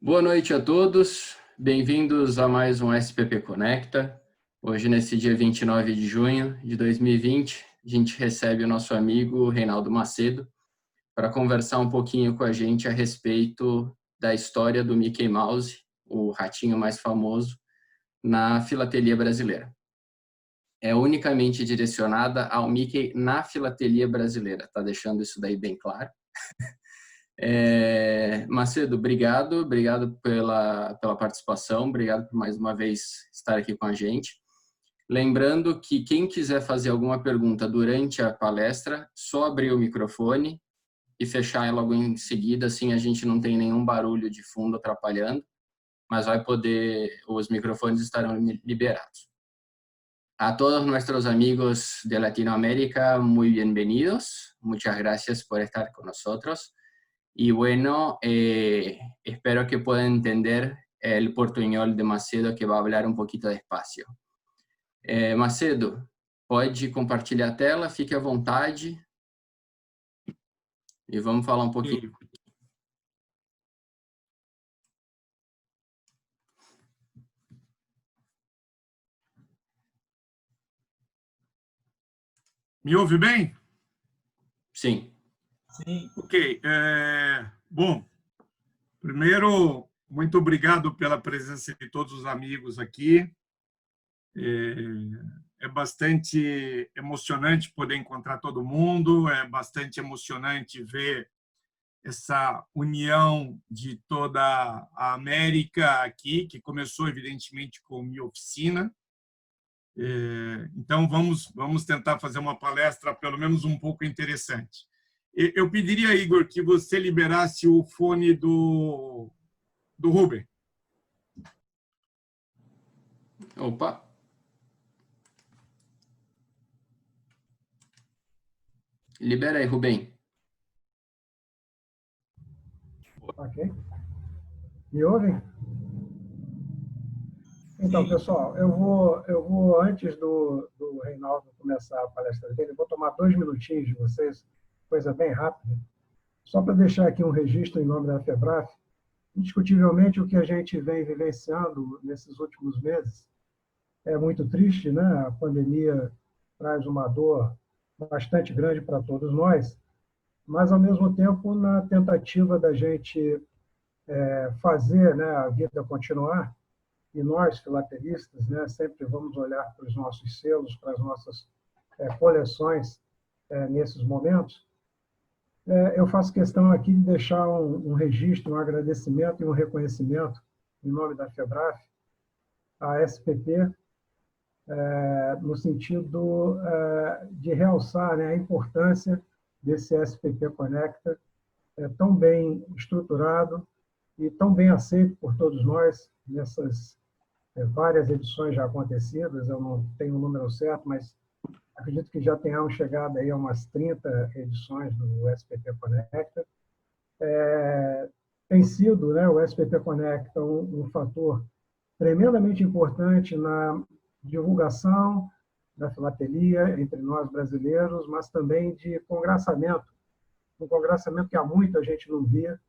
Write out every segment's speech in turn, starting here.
Boa noite a todos, bem-vindos a mais um SPP Conecta. Hoje, nesse dia 29 de junho de 2020, a gente recebe o nosso amigo Reinaldo Macedo para conversar um pouquinho com a gente a respeito da história do Mickey Mouse, o ratinho mais famoso, na filatelia brasileira. É unicamente direcionada ao Mickey na filatelia brasileira, tá deixando isso daí bem claro. Macedo, obrigado pela participação, obrigado por mais uma vez estar aqui com a gente. Lembrando que quem quiser fazer alguma pergunta durante a palestra, só abrir o microfone e fechar logo em seguida, assim a gente não tem nenhum barulho de fundo atrapalhando, mas os microfones estarão liberados. A todos nuestros amigos de Latinoamérica, muy bienvenidos. Muchas gracias por estar con nosotros. Y bueno, espero que puedan entender el portuñol de Macedo, que va a hablar un poquito despacio. Macedo, pode compartilhar a tela, fique à vontade. E vamos falar um pouquinho. Me ouve bem? Sim. Sim. Ok. Bom, primeiro, muito obrigado pela presença de todos os amigos aqui. É bastante emocionante poder encontrar todo mundo, é bastante emocionante ver essa união de toda a América aqui, que começou, evidentemente, com minha oficina. Então, vamos tentar fazer uma palestra, pelo menos um pouco interessante. Eu pediria, Igor, que você liberasse o fone do Rubem. Opa! Libera aí, Rubem. Ok. Me ouvem? Então, pessoal, eu vou antes do Reinaldo começar a palestra dele, eu vou tomar 2 minutinhos de vocês, coisa bem rápida, só para deixar aqui um registro em nome da FEBRAF. Indiscutivelmente, o que a gente vem vivenciando nesses últimos meses é muito triste, né? A pandemia traz uma dor bastante grande para todos nós, mas, ao mesmo tempo, na tentativa da gente fazer, né, a vida continuar, e nós, filatelistas, né, sempre vamos olhar para os nossos selos, para as nossas coleções nesses momentos. Eu faço questão aqui de deixar um registro, um agradecimento e um reconhecimento, em nome da FEBRAF, à SPP, no sentido de realçar, né, a importância desse SPP Conecta, tão bem estruturado e tão bem aceito por todos nós nessas várias edições já acontecidas. Eu não tenho o número certo, mas acredito que já tenhamos chegado aí a umas 30 edições do SPP Conecta. Tem sido, né, o SPP Conecta um fator tremendamente importante na divulgação da filatelia entre nós brasileiros, mas também de congraçamento, um congraçamento que há muito a gente não via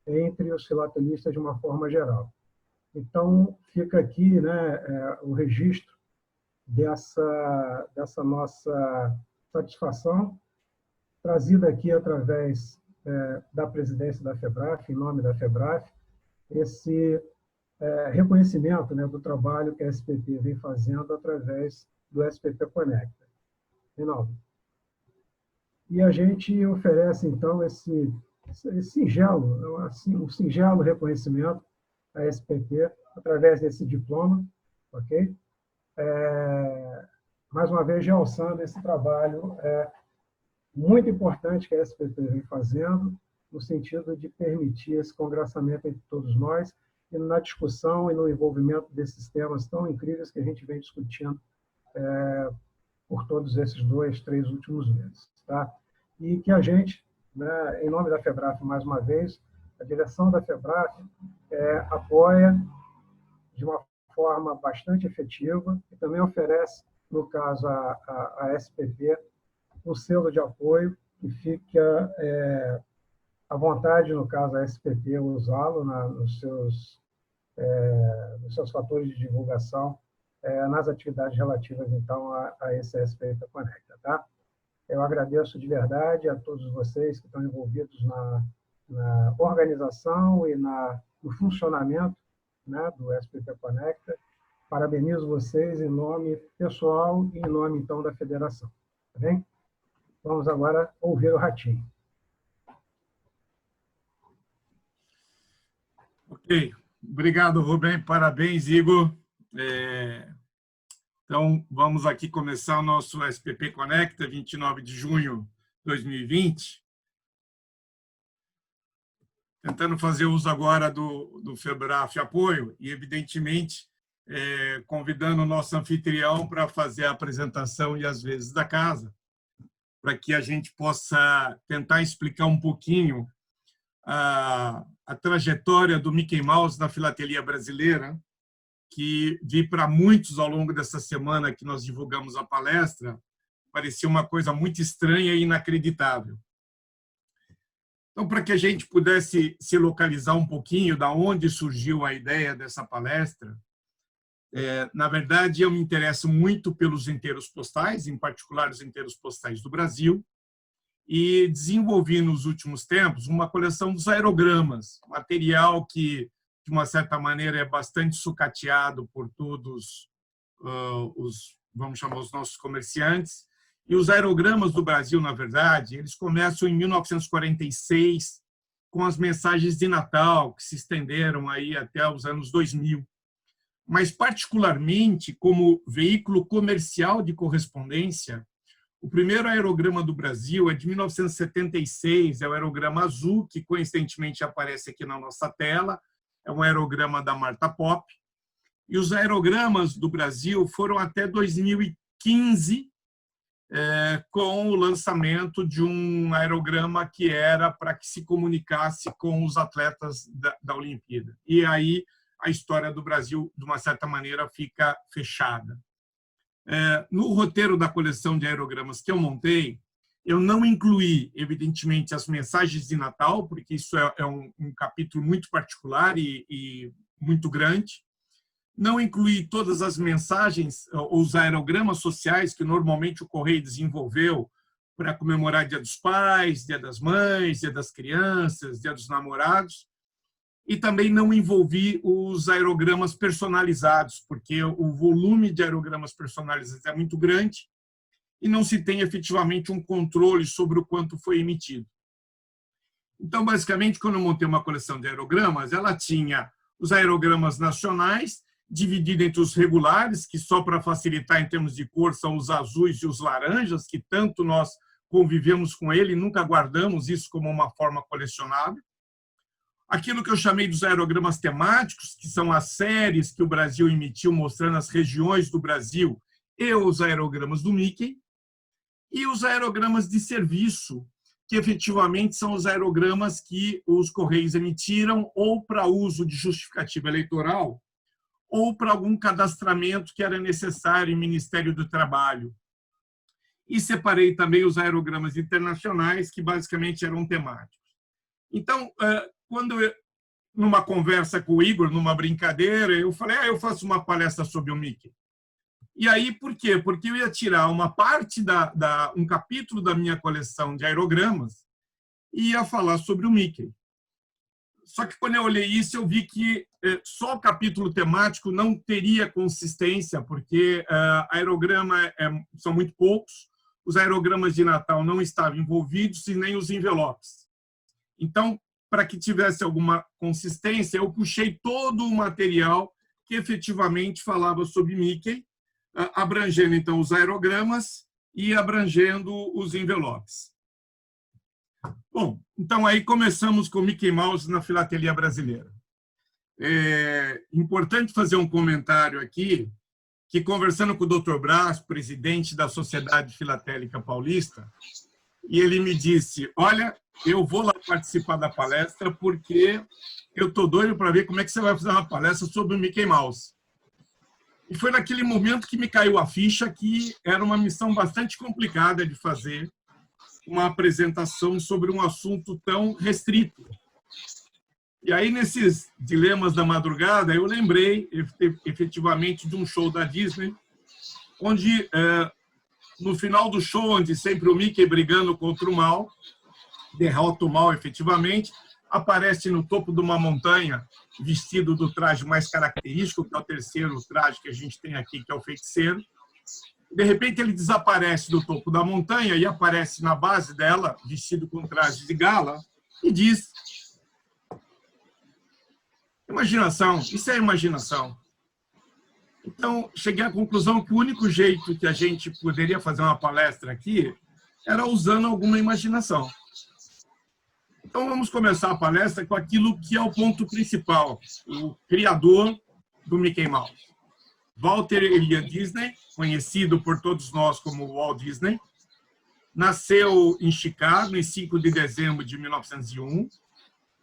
entre os filatelistas de uma forma geral. Então, fica aqui, né, o registro dessa nossa satisfação, trazida aqui através da presidência da FEBRAF, em nome da FEBRAF, esse reconhecimento, né, do trabalho que a SPP vem fazendo através do SPP Conecta. Reinaldo. E a gente oferece, então, esse singelo, assim, um singelo reconhecimento à SPP através desse diploma, ok? Mais uma vez, realçando esse trabalho muito importante que a SPP vem fazendo, no sentido de permitir esse congraçamento entre todos nós e na discussão e no envolvimento desses temas tão incríveis que a gente vem discutindo por todos esses 2, 3 últimos meses. Tá? E que a gente, né, em nome da FEBRAF, mais uma vez, a direção da FEBRAF apoia de uma forma bastante efetiva e também oferece, no caso, a SPP, um selo de apoio que fica à vontade, no caso a SPT, usá-lo nos seus fatores de divulgação, nas atividades relativas, então, a esse SPT Conecta. Tá? Eu agradeço de verdade a todos vocês que estão envolvidos na organização e no funcionamento, né, do SPT Conecta. Parabenizo vocês em nome pessoal e em nome, então, da federação. Tá bem? Vamos agora ouvir o Ratinho. Ok. Obrigado, Rubem. Parabéns, Igor. Então, vamos aqui começar o nosso SPP Conecta, 29 de junho de 2020. Tentando fazer uso agora do FEBRAF Apoio e, evidentemente, convidando o nosso anfitrião para fazer a apresentação e as vezes da casa, para que a gente possa tentar explicar um pouquinho a trajetória do Mickey Mouse na filatelia brasileira, que vi para muitos ao longo dessa semana que nós divulgamos a palestra, parecia uma coisa muito estranha e inacreditável. Então, para que a gente pudesse se localizar um pouquinho da onde surgiu a ideia dessa palestra, na verdade, eu me interesso muito pelos enteiros postais, em particular os enteiros postais do Brasil, e desenvolvi nos últimos tempos uma coleção dos aerogramas, material que, de uma certa maneira, é bastante sucateado por todos vamos chamar, os nossos comerciantes. E os aerogramas do Brasil, na verdade, eles começam em 1946, com as mensagens de Natal, que se estenderam aí até os anos 2000. Mas, particularmente, como veículo comercial de correspondência, o primeiro aerograma do Brasil é de 1976, é o aerograma azul, que coincidentemente aparece aqui na nossa tela, é um aerograma da Marta Pop. E os aerogramas do Brasil foram até 2015, com o lançamento de um aerograma que era para que se comunicasse com os atletas da Olimpíada. E aí a história do Brasil, de uma certa maneira, fica fechada. No roteiro da coleção de aerogramas que eu montei, eu não incluí, evidentemente, as mensagens de Natal, porque isso é um capítulo muito particular e muito grande. Não incluí todas as mensagens, os aerogramas sociais que normalmente o Correio desenvolveu para comemorar Dia dos Pais, Dia das Mães, Dia das Crianças, Dia dos Namorados. E também não envolvi os aerogramas personalizados, porque o volume de aerogramas personalizados é muito grande e não se tem efetivamente um controle sobre o quanto foi emitido. Então, basicamente, quando eu montei uma coleção de aerogramas, ela tinha os aerogramas nacionais, dividido entre os regulares, que só para facilitar em termos de cor são os azuis e os laranjas, que tanto nós convivemos com ele e nunca guardamos isso como uma forma colecionável. Aquilo que eu chamei dos aerogramas temáticos, que são as séries que o Brasil emitiu mostrando as regiões do Brasil e os aerogramas do Mickey, e os aerogramas de serviço, que efetivamente são os aerogramas que os Correios emitiram ou para uso de justificativa eleitoral ou para algum cadastramento que era necessário em Ministério do Trabalho. E separei também os aerogramas internacionais, que basicamente eram temáticos. Então, quando numa conversa com o Igor, numa brincadeira, eu falei, eu faço uma palestra sobre o Mickey. E aí, por quê? Porque eu ia tirar uma parte, um capítulo da minha coleção de aerogramas e ia falar sobre o Mickey. Só que quando eu olhei isso, eu vi que só o capítulo temático não teria consistência, porque aerograma são muito poucos, os aerogramas de Natal não estavam envolvidos e nem os envelopes. Então, para que tivesse alguma consistência, eu puxei todo o material que efetivamente falava sobre Mickey, abrangendo, então, os aerogramas e abrangendo os envelopes. Bom, então aí começamos com Mickey Mouse na filatelia brasileira. É importante fazer um comentário aqui, que conversando com o Dr. Brás, presidente da Sociedade Filatélica Paulista, e ele me disse, olha, eu vou lá participar da palestra porque eu estou doido para ver como é que você vai fazer uma palestra sobre o Mickey Mouse. E foi naquele momento que me caiu a ficha que era uma missão bastante complicada de fazer, uma apresentação sobre um assunto tão restrito. E aí, nesses dilemas da madrugada, eu lembrei, efetivamente, de um show da Disney, onde, no final do show, onde sempre o Mickey brigando contra o mal, derrota o mal, efetivamente, aparece no topo de uma montanha, vestido do traje mais característico, que é o terceiro traje que a gente tem aqui, que é o feiticeiro. De repente, ele desaparece do topo da montanha e aparece na base dela, vestido com traje de gala, e diz: imaginação, isso é imaginação. Então, cheguei à conclusão que o único jeito que a gente poderia fazer uma palestra aqui era usando alguma imaginação. Então, vamos começar a palestra com aquilo que é o ponto principal, o criador do Mickey Mouse. Walter Elian Disney, conhecido por todos nós como Walt Disney, nasceu em Chicago em 5 de dezembro de 1901,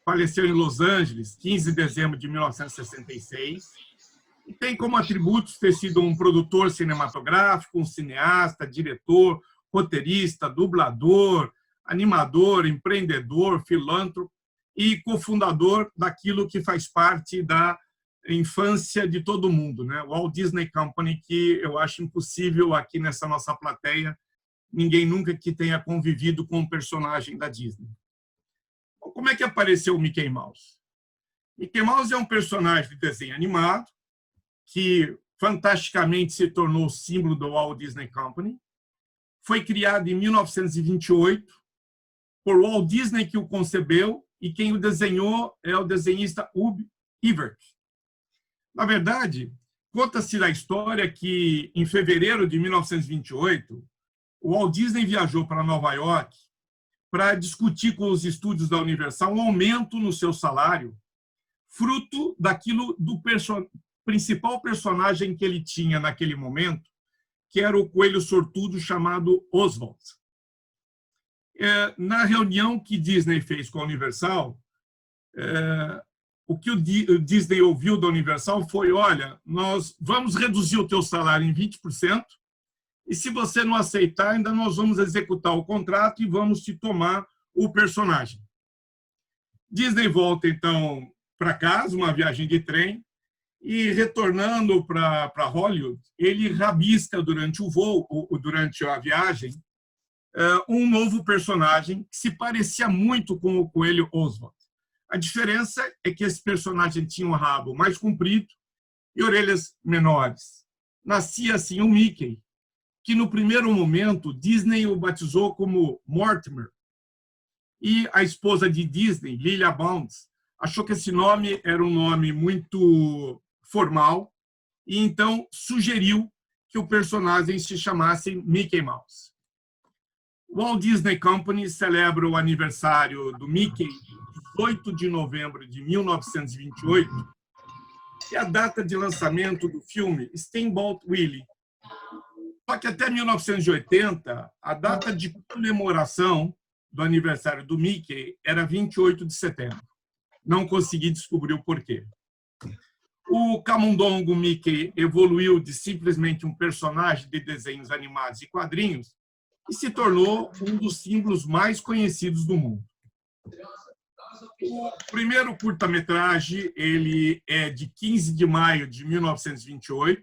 faleceu em Los Angeles, 15 de dezembro de 1966, e tem como atributos ter sido um produtor cinematográfico, um cineasta, diretor, roteirista, dublador, animador, empreendedor, filântropo e cofundador daquilo que faz parte da infância de todo mundo, né? O Walt Disney Company, que eu acho impossível aqui nessa nossa plateia ninguém nunca que tenha convivido com um personagem da Disney. Como é que apareceu o Mickey Mouse? Mickey Mouse é um personagem de desenho animado que fantasticamente se tornou símbolo do Walt Disney Company. Foi criado em 1928 por Walt Disney, que o concebeu, e quem o desenhou é o desenhista Ub Iwerks. Na verdade, conta-se a história que, em fevereiro de 1928, o Walt Disney viajou para Nova York para discutir com os estúdios da Universal um aumento no seu salário, fruto daquilo do principal personagem que ele tinha naquele momento, que era o coelho sortudo chamado Oswald. Na reunião que Disney fez com a Universal, o que o Disney ouviu da Universal foi: olha, nós vamos reduzir o teu salário em 20%, e se você não aceitar, ainda nós vamos executar o contrato e vamos te tomar o personagem. Disney volta, então, para casa, uma viagem de trem, e retornando para Hollywood, ele rabisca durante o voo, durante a viagem, um novo personagem que se parecia muito com o coelho Oswald. A diferença é que esse personagem tinha um rabo mais comprido e orelhas menores. Nascia assim o Mickey, que no primeiro momento Disney o batizou como Mortimer. E a esposa de Disney, Lilia Bounds, achou que esse nome era um nome muito formal e então sugeriu que o personagem se chamasse Mickey Mouse. O Walt Disney Company celebra o aniversário do Mickey, 18 de novembro de 1928, e a data de lançamento do filme Steamboat Willie. Só que até 1980, a data de comemoração do aniversário do Mickey era 28 de setembro. Não consegui descobrir o porquê. O camundongo Mickey evoluiu de simplesmente um personagem de desenhos animados e quadrinhos e se tornou um dos símbolos mais conhecidos do mundo. O primeiro curta-metragem, ele é de 15 de maio de 1928,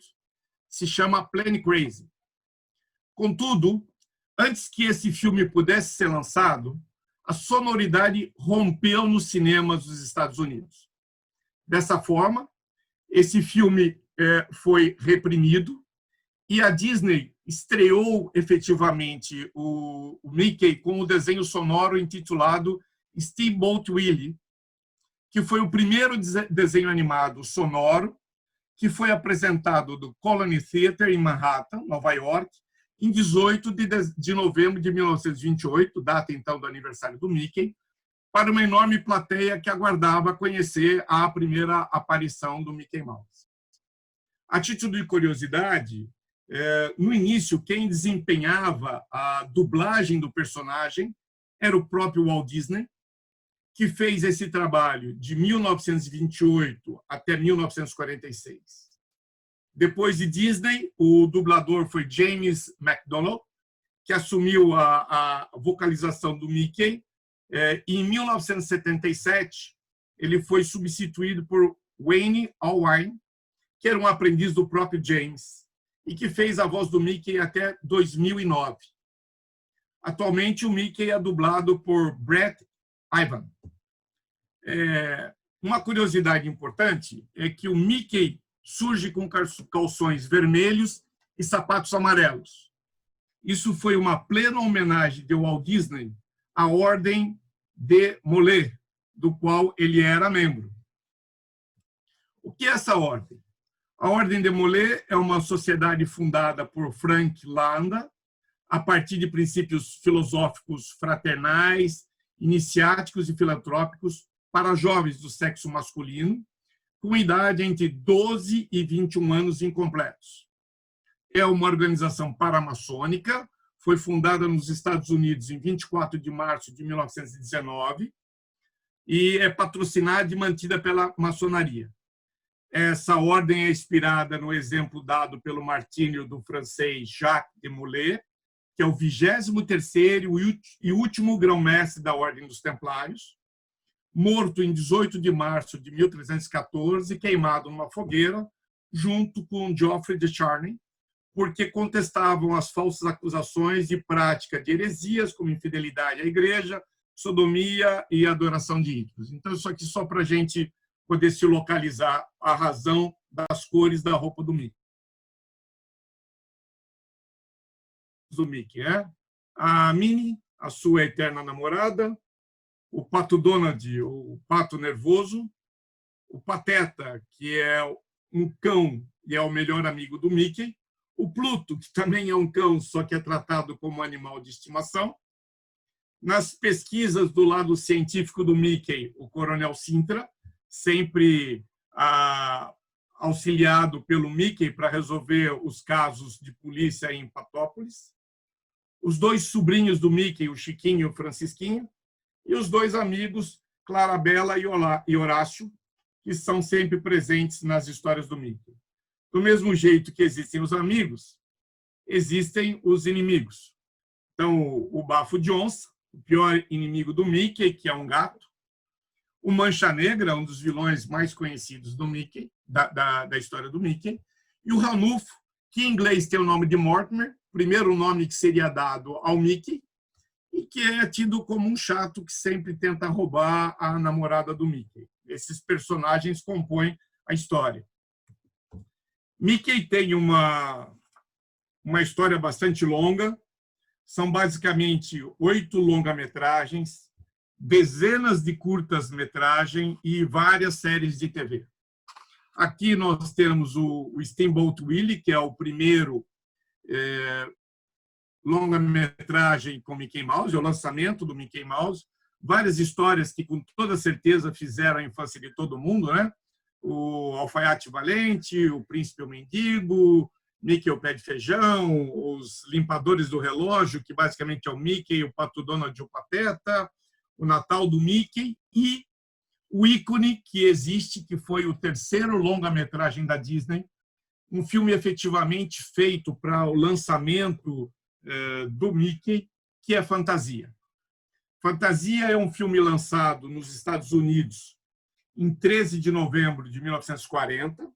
se chama Plane Crazy. Contudo, antes que esse filme pudesse ser lançado, a sonoridade rompeu nos cinemas dos Estados Unidos. Dessa forma, esse filme foi reprimido e a Disney estreou efetivamente o Mickey com o desenho sonoro intitulado Steamboat Willie, que foi o primeiro desenho animado sonoro que foi apresentado do Colony Theater em Manhattan, Nova York, em 18 de novembro de 1928, data então do aniversário do Mickey, para uma enorme plateia que aguardava conhecer a primeira aparição do Mickey Mouse. A título de curiosidade, no início, quem desempenhava a dublagem do personagem era o próprio Walt Disney, que fez esse trabalho de 1928 até 1946. Depois de Disney, o dublador foi James McDonald, que assumiu a vocalização do Mickey. Em 1977, ele foi substituído por Wayne Allwine, que era um aprendiz do próprio James, e que fez a voz do Mickey até 2009. Atualmente, o Mickey é dublado por Brett Ivan. Uma curiosidade importante é que o Mickey surge com calções vermelhos e sapatos amarelos. Isso foi uma plena homenagem de Walt Disney à Ordem de Molay, do qual ele era membro. O que é essa ordem? A Ordem de Molay é uma sociedade fundada por Frank Landa, a partir de princípios filosóficos fraternais, iniciáticos e filantrópicos para jovens do sexo masculino, com idade entre 12 e 21 anos incompletos. É uma organização paramaçônica, foi fundada nos Estados Unidos em 24 de março de 1919 e é patrocinada e mantida pela maçonaria. Essa ordem é inspirada no exemplo dado pelo martírio do francês Jacques de Molay, que é o 23º e último grão-mestre da Ordem dos Templários, morto em 18 de março de 1314, queimado numa fogueira, junto com Geoffrey de Charny, porque contestavam as falsas acusações de prática de heresias, como infidelidade à igreja, sodomia e adoração de ídolos. Então, isso aqui só para a gente poder se localizar a razão das cores da roupa do Mickey. A Minnie, a sua eterna namorada, o Pato Donald, o pato nervoso, o Pateta, que é um cão e é o melhor amigo do Mickey, o Pluto, que também é um cão, só que é tratado como animal de estimação. Nas pesquisas do lado científico do Mickey, o Coronel Sintra, sempre auxiliado pelo Mickey para resolver os casos de polícia em Patópolis. Os dois sobrinhos do Mickey, o Chiquinho e o Francisquinho, e os dois amigos, Clarabella e Horácio, que são sempre presentes nas histórias do Mickey. Do mesmo jeito que existem os amigos, existem os inimigos. Então, o Bafo de Onça, o pior inimigo do Mickey, que é um gato. O Mancha Negra, um dos vilões mais conhecidos do Mickey, da história do Mickey. E o Ranulfo, que em inglês tem o nome de Mortimer, primeiro nome que seria dado ao Mickey, e que é tido como um chato que sempre tenta roubar a namorada do Mickey. Esses personagens compõem a história. Mickey tem uma história bastante longa, são basicamente 8 longa-metragens, dezenas de curtas-metragens e várias séries de TV. Aqui nós temos o Steamboat Willie, que é o primeiro longa-metragem com Mickey Mouse, é o lançamento do Mickey Mouse, várias histórias que com toda certeza fizeram a infância de todo mundo, né? O Alfaiate Valente, o Príncipe e o Mendigo, Mickey o Pé de Feijão, os Limpadores do Relógio, que basicamente é o Mickey, o Pato Donald e o Pateta, o Natal do Mickey e o ícone que existe, que foi o terceiro longa-metragem da Disney, um filme efetivamente feito para o lançamento do Mickey, que é Fantasia. Fantasia é um filme lançado nos Estados Unidos em 13 de novembro de 1940.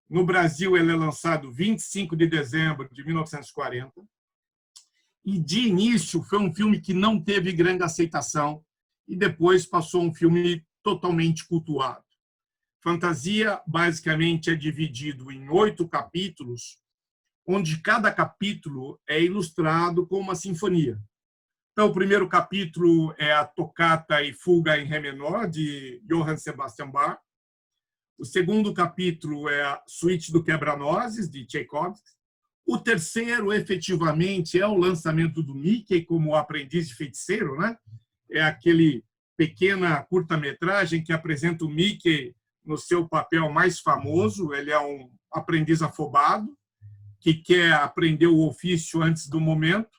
No Brasil, ele é lançado 25 de dezembro de 1940. E, de início, foi um filme que não teve grande aceitação e depois passou um filme totalmente cultuado. Fantasia, basicamente, é dividido em 8 capítulos, onde cada capítulo é ilustrado com uma sinfonia. Então, o primeiro capítulo é a Tocata e Fuga em Ré menor, de Johann Sebastian Bach. O segundo capítulo é a Suíte do Quebra-Nozes, de Tchaikovsky. O terceiro, efetivamente, é o lançamento do Mickey como aprendiz de feiticeiro, né? É aquele pequena curta-metragem que apresenta o Mickey no seu papel mais famoso. Ele é um aprendiz afobado que quer aprender o ofício antes do momento,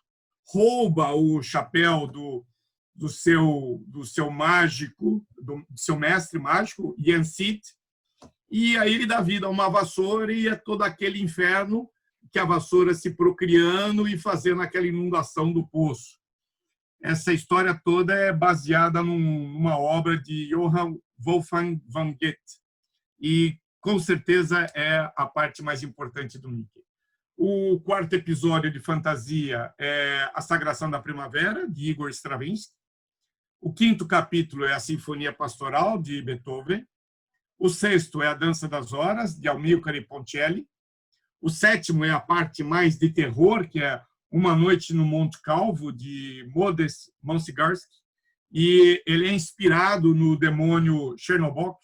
rouba o chapéu do seu mágico, do seu mestre mágico, Jan Sid, e aí ele dá vida a uma vassoura e é todo aquele inferno, que a vassoura se procriando e fazendo aquela inundação do poço. Essa história toda é baseada numa obra de Johann Wolfgang von Goethe e, com certeza, é a parte mais importante do Mickey. O quarto episódio de fantasia é A Sagração da Primavera, de Igor Stravinsky. O quinto capítulo é a Sinfonia Pastoral, de Beethoven. O sexto é a Dança das Horas, de Amilcare Ponchielli. O sétimo é a parte mais de terror, que é Uma Noite no Monte Calvo, de Modest Monsigarsky. E ele é inspirado no demônio Chernobog,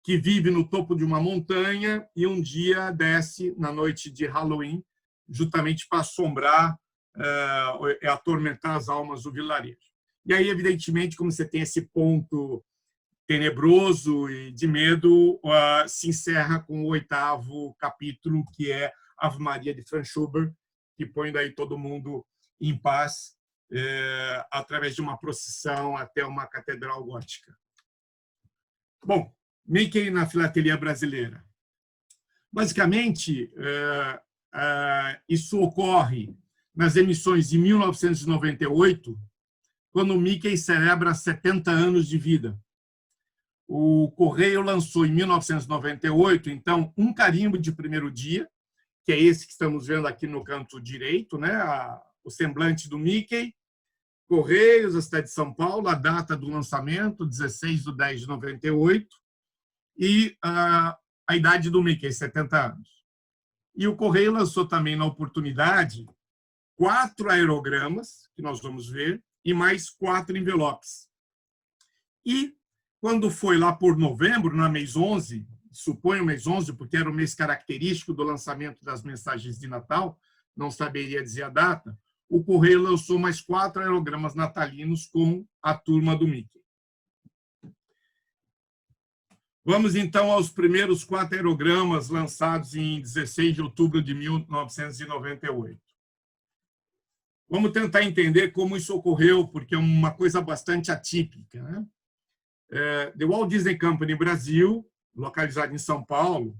que vive no topo de uma montanha e um dia desce na noite de Halloween, justamente para assombrar e atormentar as almas do vilarejo. E aí, evidentemente, como você tem esse ponto tenebroso e de medo, se encerra com o oitavo capítulo, que é Ave Maria de Franz Schubert, que põe daí todo mundo em paz através de uma procissão até uma catedral gótica. Bom, Mickey na filatelia brasileira. Basicamente, isso ocorre nas emissões de 1998, quando o Mickey celebra 70 anos de vida. O Correio lançou em 1998, então, um carimbo de primeiro dia, que é esse que estamos vendo aqui no canto direito, né? O semblante do Mickey, Correios, a cidade de São Paulo, a data do lançamento, 16/10/98, e a idade do Mickey, 70 anos. E o Correio lançou também, na oportunidade, 4 aerogramas, que nós vamos ver, e mais 4 envelopes. E, quando foi lá por novembro, no mês 11, suponho o mês 11, porque era o mês característico do lançamento das mensagens de Natal, não saberia dizer a data, o Correio lançou mais 4 aerogramas natalinos com a turma do Mickey. Vamos, então, aos primeiros 4 aerogramas lançados em 16 de outubro de 1998. Vamos tentar entender como isso ocorreu, porque é uma coisa bastante atípica, né? The Walt Disney Company Brasil, localizado em São Paulo,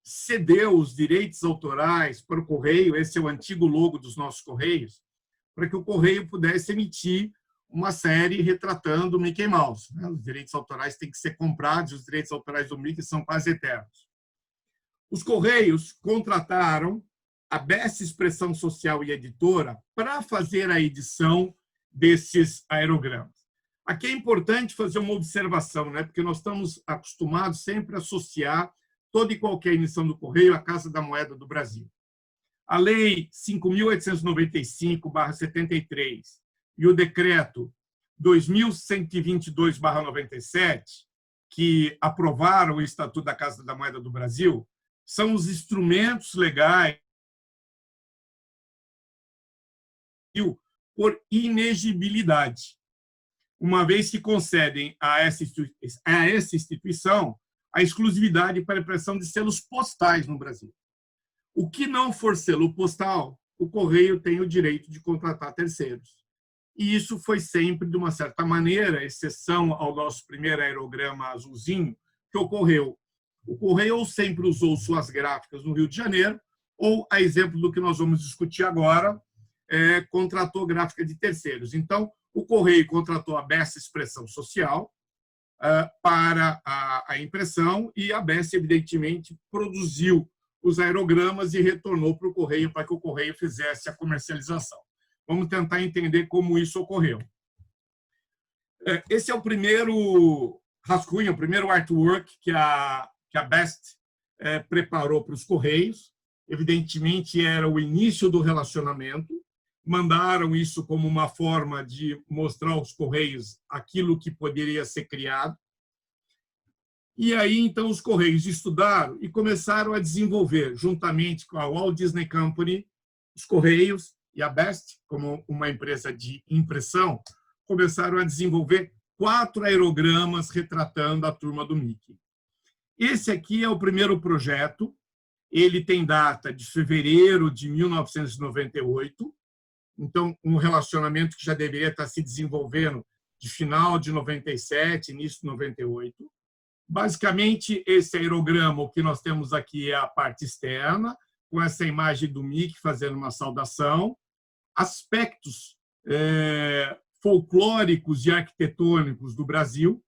cedeu os direitos autorais para o Correio, esse é o antigo logo dos nossos Correios, para que o Correio pudesse emitir uma série retratando o Mickey Mouse. Os direitos autorais têm que ser comprados, os direitos autorais do Mickey são quase eternos. Os Correios contrataram a Best Expressão Social e Editora para fazer a edição desses aerogramas. Aqui é importante fazer uma observação, né? Porque nós estamos acostumados sempre a associar toda e qualquer emissão do Correio à Casa da Moeda do Brasil. A Lei 5.895/73 e o Decreto 2.122/97, que aprovaram o Estatuto da Casa da Moeda do Brasil, são os instrumentos legais por inexigibilidade, uma vez que concedem a essa instituição a exclusividade para a impressão de selos postais no Brasil. O que não for selo postal, o Correio tem o direito de contratar terceiros. E isso foi sempre, de uma certa maneira, exceção ao nosso primeiro aerograma azulzinho, que ocorreu. O Correio ou sempre usou suas gráficas no Rio de Janeiro, ou, a exemplo do que nós vamos discutir agora, contratou gráfica de terceiros. Então, o Correio contratou a Best Expressão Social para a impressão e a Best, evidentemente, produziu os aerogramas e retornou para o Correio para que o Correio fizesse a comercialização. Vamos tentar entender como isso ocorreu. Esse é o primeiro rascunho, o primeiro artwork que a Best preparou para os Correios. Evidentemente, era o início do relacionamento. Mandaram isso como uma forma de mostrar aos Correios aquilo que poderia ser criado. E aí, então, os Correios estudaram e começaram a desenvolver, juntamente com a Walt Disney Company, os Correios e a Best, como uma empresa de impressão, começaram a desenvolver 4 aerogramas retratando a turma do Mickey. Esse aqui é o primeiro projeto. Ele tem data de fevereiro de 1998. Então, um relacionamento que já deveria estar se desenvolvendo de final de 97, início de 98. Basicamente, esse aerograma, o que nós temos aqui é a parte externa, com essa imagem do Mickey fazendo uma saudação, aspectos folclóricos e arquitetônicos do Brasil,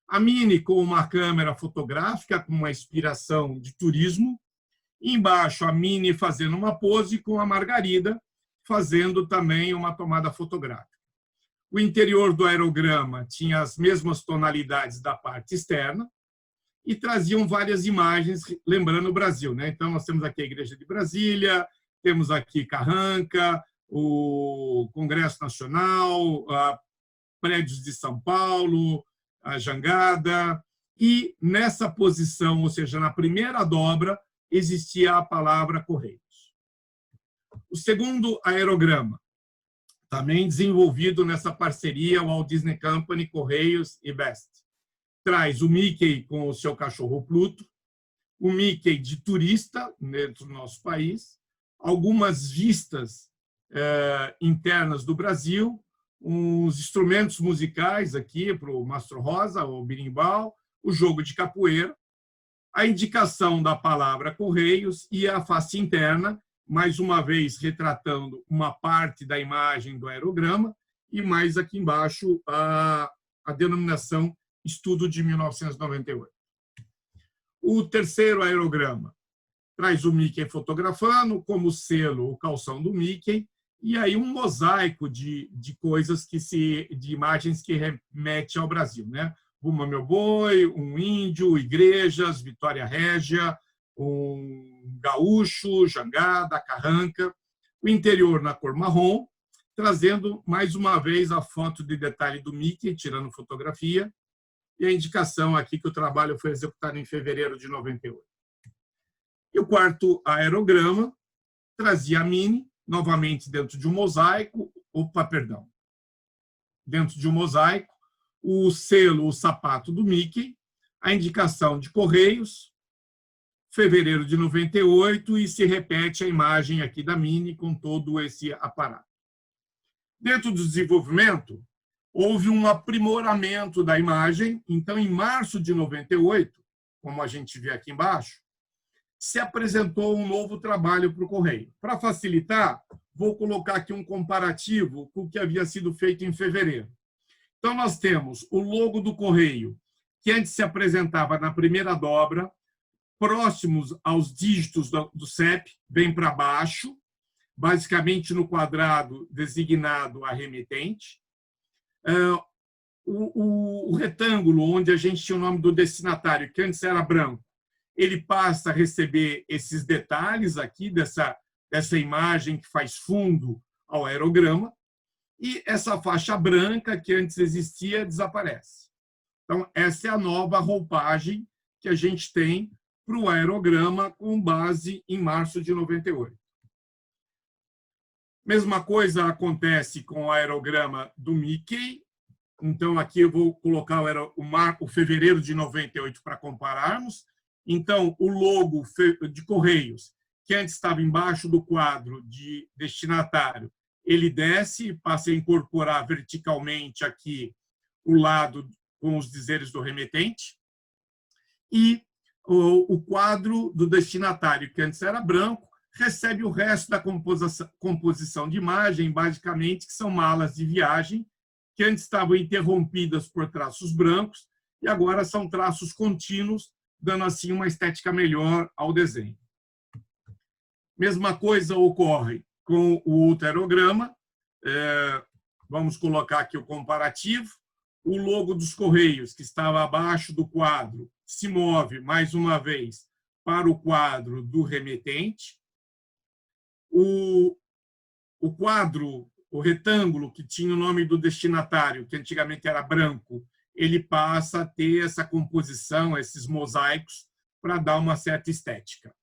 a Minnie com uma câmera fotográfica com uma inspiração de turismo, e embaixo a Minnie fazendo uma pose com a Margarida fazendo também uma tomada fotográfica. O interior do aerograma tinha as mesmas tonalidades da parte externa e traziam várias imagens lembrando o Brasil, né? Então nós temos aqui a Igreja de Brasília, temos aqui Carranca, o Congresso Nacional, prédios de São Paulo, a Jangada, e nessa posição, ou seja, na primeira dobra, existia a palavra Correios. O segundo aerograma, também desenvolvido nessa parceria Walt Disney Company, Correios e Best, traz o Mickey com o seu cachorro Pluto, o Mickey de turista dentro do nosso país, algumas vistas internas do Brasil, uns instrumentos musicais aqui para o Mastro Rosa, o berimbau, o jogo de capoeira, a indicação da palavra Correios e a face interna, mais uma vez retratando uma parte da imagem do aerograma, e mais aqui embaixo a denominação Estudo de 1998. O terceiro aerograma traz o Mickey fotografando, como selo o calção do Mickey, e aí um mosaico de coisas de imagens que remete ao Brasil, né? Bumba Meu Boi, um índio, igrejas, Vitória Régia, um gaúcho, Jangada, Carranca, o interior na cor marrom, trazendo mais uma vez a foto de detalhe do Mickey, tirando fotografia, e a indicação aqui que o trabalho foi executado em fevereiro de 98. E o quarto aerograma trazia a Minnie, novamente dentro de um mosaico, dentro de um mosaico, o selo, o sapato do Mickey, a indicação de Correios, fevereiro de 98, e se repete a imagem aqui da Minnie com todo esse aparato. Dentro do desenvolvimento, houve um aprimoramento da imagem, então, em março de 98, como a gente vê aqui embaixo, se apresentou um novo trabalho para o Correio. Para facilitar, vou colocar aqui um comparativo com o que havia sido feito em fevereiro. Então, nós temos o logo do Correio, que antes se apresentava na primeira dobra, próximos aos dígitos do CEP, bem para baixo, basicamente no quadrado designado a remetente. O retângulo, onde a gente tinha o nome do destinatário, que antes era branco, ele passa a receber esses detalhes aqui dessa imagem que faz fundo ao aerograma, e essa faixa branca que antes existia desaparece. Então, essa é a nova roupagem que a gente tem para o aerograma com base em março de 98. Mesma coisa acontece com o aerograma do Mickey. Então, aqui eu vou colocar o fevereiro de 98 para compararmos. Então, o logo de Correios, que antes estava embaixo do quadro de destinatário, ele desce, passa a incorporar verticalmente aqui o lado com os dizeres do remetente. E o quadro do destinatário, que antes era branco, recebe o resto da composição de imagem, basicamente, que são malas de viagem, que antes estavam interrompidas por traços brancos e agora são traços contínuos, dando assim uma estética melhor ao desenho. Mesma coisa ocorre com o outro aerograma. Vamos colocar aqui o comparativo. O logo dos Correios, que estava abaixo do quadro, se move, mais uma vez, para o quadro do remetente. O quadro, o retângulo, que tinha o nome do destinatário, que antigamente era branco, ele passa a ter essa composição, esses mosaicos, para dar uma certa estética.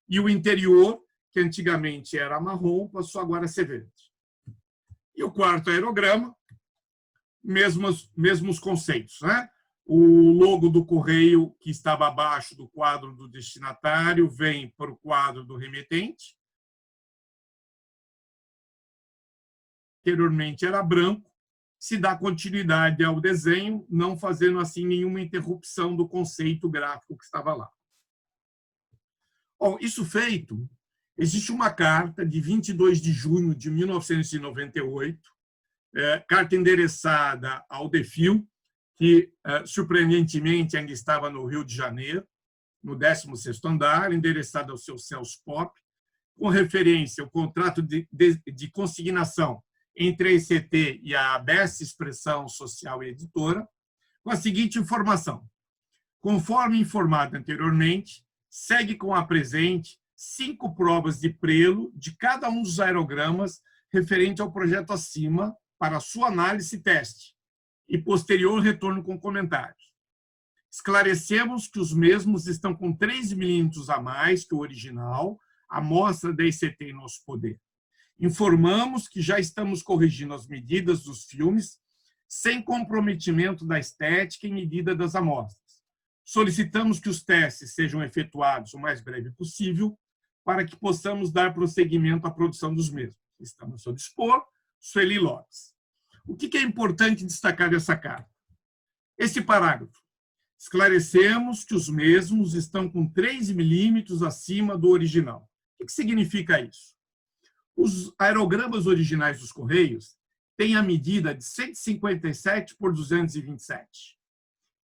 E o interior, que antigamente era marrom, passou agora a ser verde. E o quarto aerograma, mesmos conceitos, né? O logo do Correio, que estava abaixo do quadro do destinatário, vem para o quadro do remetente. Anteriormente era branco, se dá continuidade ao desenho, não fazendo assim nenhuma interrupção do conceito gráfico que estava lá. Bom, isso feito, Existe uma carta de 22 de junho de 1998, carta endereçada ao DEFIL, que, surpreendentemente, ainda estava no Rio de Janeiro, no 16º andar, endereçada ao seu Celso Pop, com referência ao contrato de consignação entre a ECT e a ABEST, Expressão Social e Editora, com a seguinte informação: conforme informado anteriormente, segue com a presente 5 provas de prelo de cada um dos aerogramas referente ao projeto acima para sua análise e teste, e posterior retorno com comentários. Esclarecemos que os mesmos estão com 3 milímetros a mais que o original, amostra da ECT em nosso poder. Informamos que já estamos corrigindo as medidas dos filmes sem comprometimento da estética e medida das amostras. Solicitamos que os testes sejam efetuados o mais breve possível para que possamos dar prosseguimento à produção dos mesmos. Estamos a seu dispor, Sueli Lopes. O que é importante destacar dessa carta? Esse parágrafo. Esclarecemos que os mesmos estão com 3 milímetros acima do original. O que significa isso? Os aerogramas originais dos Correios têm a medida de 157 por 227.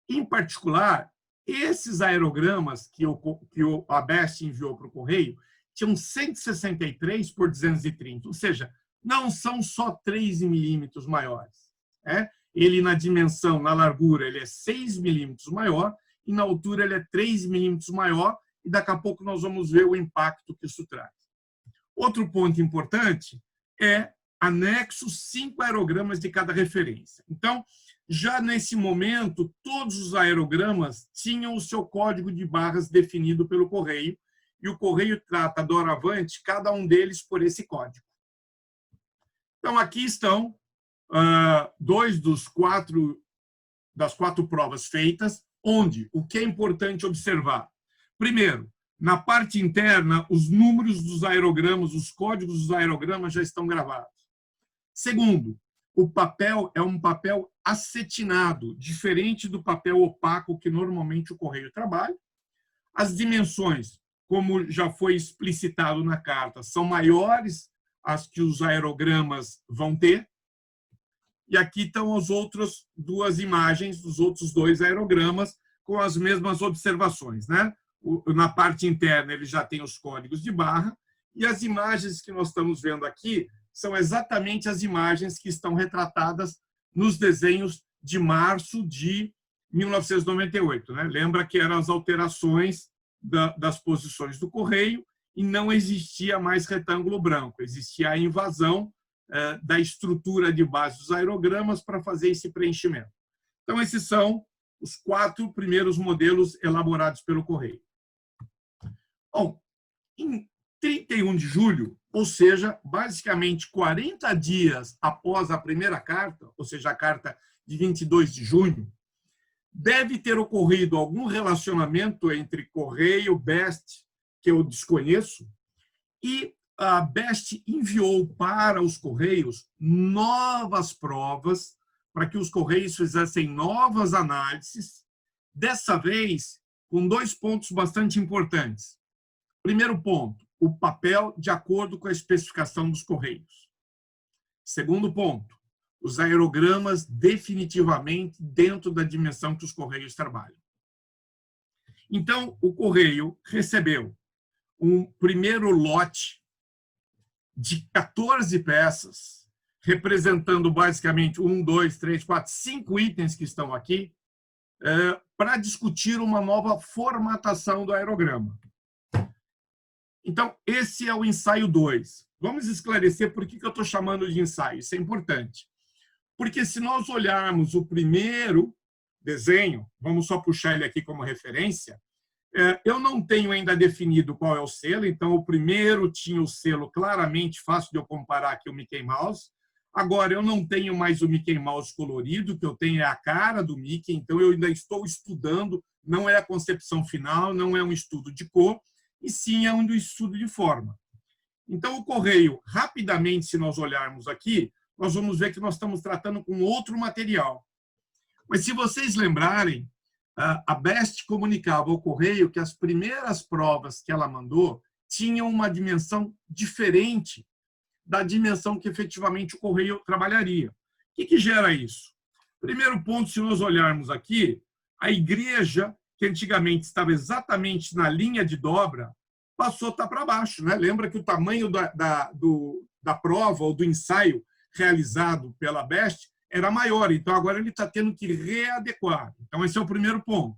Em particular, esses aerogramas que o ABEST enviou para o Correio tinham 163 por 230, ou seja, não são só 3 milímetros maiores. Ele, na dimensão, na largura, ele é 6 milímetros maior e na altura ele é 3 milímetros maior, e daqui a pouco nós vamos ver o impacto que isso traz. Outro ponto importante é anexo 5 aerogramas de cada referência. Então, já nesse momento, todos os aerogramas tinham o seu código de barras definido pelo Correio, e o Correio trata doravante cada um deles por esse código. Então, aqui estão 2 das 4 provas feitas, onde o que é importante observar? Primeiro, na parte interna, os números dos aerogramas, os códigos dos aerogramas já estão gravados. Segundo, o papel é um papel acetinado, diferente do papel opaco que normalmente o Correio trabalha. As dimensões, como já foi explicitado na carta, são maiores as que os aerogramas vão ter. E aqui estão as outras 2 imagens dos outros 2 aerogramas com as mesmas observações, Na parte interna, ele já tem os códigos de barra, e as imagens que nós estamos vendo aqui são exatamente as imagens que estão retratadas nos desenhos de março de 1998. Lembra que eram as alterações das posições do Correio e não existia mais retângulo branco, existia a invasão da estrutura de base dos aerogramas para fazer esse preenchimento. Então, esses são os 4 primeiros modelos elaborados pelo Correio. Bom, em 31 de julho, ou seja, basicamente 40 dias após a primeira carta, ou seja, a carta de 22 de junho, deve ter ocorrido algum relacionamento entre Correio e BEST, que eu desconheço, e a BEST enviou para os Correios novas provas para que os Correios fizessem novas análises, dessa vez com 2 pontos bastante importantes. Primeiro ponto, o papel de acordo com a especificação dos Correios. Segundo ponto, os aerogramas definitivamente dentro da dimensão que os Correios trabalham. Então, o Correio recebeu um primeiro lote de 14 peças, representando basicamente 1, 2, 3, 4, 5 itens que estão aqui, para discutir uma nova formatação do aerograma. Então, esse é o ensaio 2. Vamos esclarecer por que eu estou chamando de ensaio. Isso é importante. Porque se nós olharmos o primeiro desenho, vamos só puxar ele aqui como referência, eu não tenho ainda definido qual é o selo, então o primeiro tinha o selo claramente, fácil de eu comparar aqui o Mickey Mouse. Agora, eu não tenho mais o Mickey Mouse colorido, o que eu tenho é a cara do Mickey, então eu ainda estou estudando, não é a concepção final, não é um estudo de cor, e sim é um estudo de forma. Então, o Correio, rapidamente, se nós olharmos aqui, nós vamos ver que nós estamos tratando com outro material. Mas, se vocês lembrarem, a BEST comunicava ao Correio que as primeiras provas que ela mandou tinham uma dimensão diferente da dimensão que efetivamente o correio trabalharia. O que gera isso? Primeiro ponto, se nós olharmos aqui, a igreja, que antigamente estava exatamente na linha de dobra, passou a estar para baixo, né? Lembra que o tamanho da prova ou do ensaio realizado pela BEST era maior, então agora ele está tendo que readequar. Então, esse é o primeiro ponto.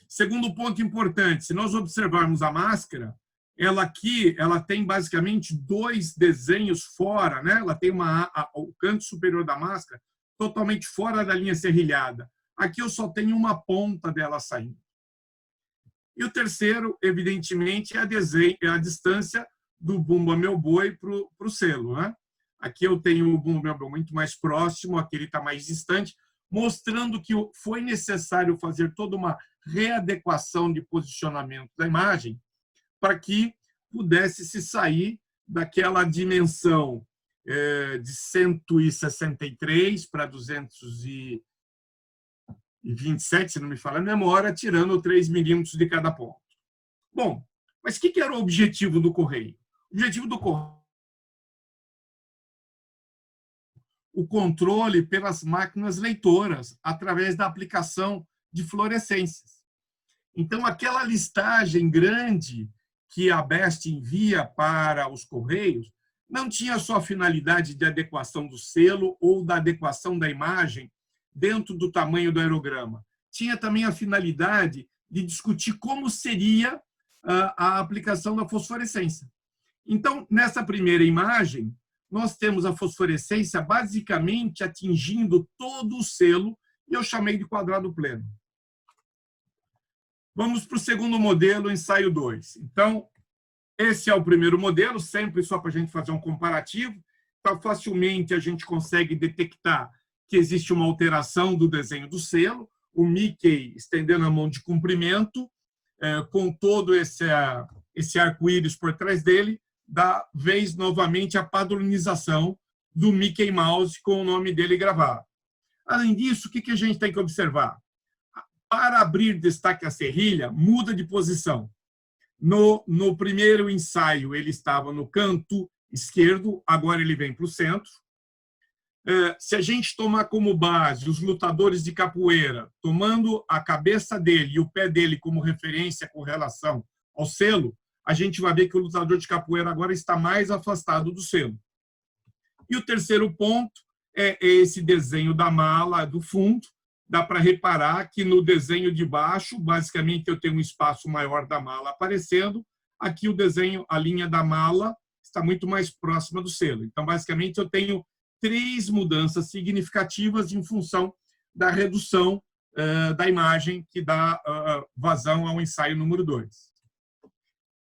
Segundo ponto importante, se nós observarmos a máscara, ela tem basicamente 2 desenhos fora, né? Ela tem o canto superior da máscara totalmente fora da linha serrilhada. Aqui eu só tenho uma ponta dela saindo. E o terceiro, evidentemente, é a distância do Bumba Meu Boi para o selo, né? Aqui eu tenho o Bumba Meu Boi muito mais próximo, aqui ele está mais distante, mostrando que foi necessário fazer toda uma readequação de posicionamento da imagem para que pudesse se sair daquela dimensão de 163 para 227, se não me falha a memória, tirando 3 milímetros de cada ponto. Bom, mas o que era o objetivo do correio? O objetivo do correio o controle pelas máquinas leitoras, através da aplicação de fluorescências. Então, aquela listagem grande que a BEST envia para os correios não tinha só a finalidade de adequação do selo ou da adequação da imagem dentro do tamanho do aerograma. Tinha também a finalidade de discutir como seria a aplicação da fosforescência. Então, nessa primeira imagem, nós temos a fosforescência basicamente atingindo todo o selo, e eu chamei de quadrado pleno. Vamos para o segundo modelo, ensaio 2. Então, esse é o primeiro modelo, sempre só para a gente fazer um comparativo. Então, facilmente a gente consegue detectar que existe uma alteração do desenho do selo, o Mickey estendendo a mão de comprimento, com todo esse arco-íris por trás dele, dá vez novamente a padronização do Mickey Mouse com o nome dele gravado. Além disso, o que a gente tem que observar? Para abrir destaque a serrilha, muda de posição. No primeiro ensaio, ele estava no canto esquerdo, agora ele vem para o centro. Se a gente tomar como base os lutadores de capoeira, tomando a cabeça dele e o pé dele como referência com relação ao selo, a gente vai ver que o lutador de capoeira agora está mais afastado do selo. E o terceiro ponto é esse desenho da mala do fundo. Dá para reparar que no desenho de baixo, basicamente, eu tenho um espaço maior da mala aparecendo. Aqui o desenho, a linha da mala, está muito mais próxima do selo. Então, basicamente, eu tenho 3 mudanças significativas em função da redução da imagem que dá vazão ao ensaio número 2.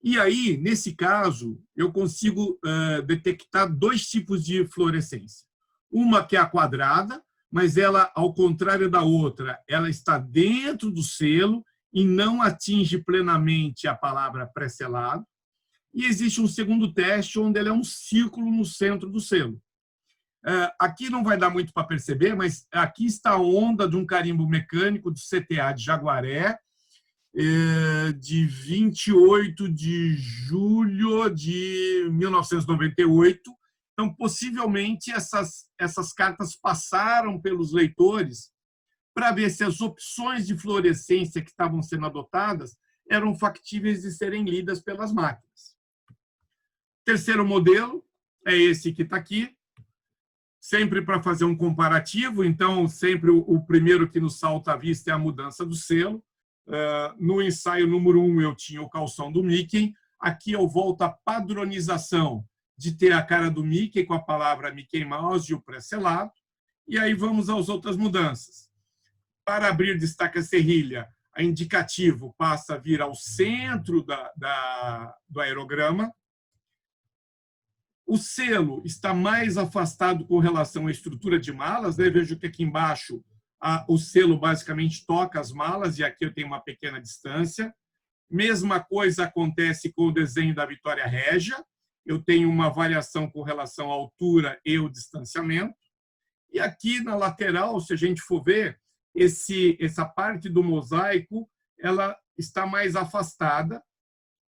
E aí, nesse caso, eu consigo detectar 2 tipos de fluorescência. Uma que é a quadrada, mas ela, ao contrário da outra, ela está dentro do selo e não atinge plenamente a palavra pré-selado. E existe um segundo teste, onde ele é um círculo no centro do selo. Aqui não vai dar muito para perceber, mas aqui está a onda de um carimbo mecânico do CTA de Jaguaré, de 28 de julho de 1998. Então, possivelmente, essas cartas passaram pelos leitores para ver se as opções de fluorescência que estavam sendo adotadas eram factíveis de serem lidas pelas máquinas. Terceiro modelo é esse que está aqui, sempre para fazer um comparativo. Então, sempre o primeiro que nos salta à vista é a mudança do selo. No ensaio número 1, eu tinha o calção do Mickey. Aqui eu volto à padronização de ter a cara do Mickey com a palavra Mickey Mouse e o pré-selado. E aí vamos às outras mudanças. Para abrir destaque a serrilha, a indicativo passa a vir ao centro do aerograma. O selo está mais afastado com relação à estrutura de malas, né? Vejo que aqui embaixo o selo basicamente toca as malas, e aqui eu tenho uma pequena distância. Mesma coisa acontece com o desenho da Vitória Régia. Eu tenho uma variação com relação à altura e o distanciamento. E aqui na lateral, se a gente for ver, essa parte do mosaico ela está mais afastada.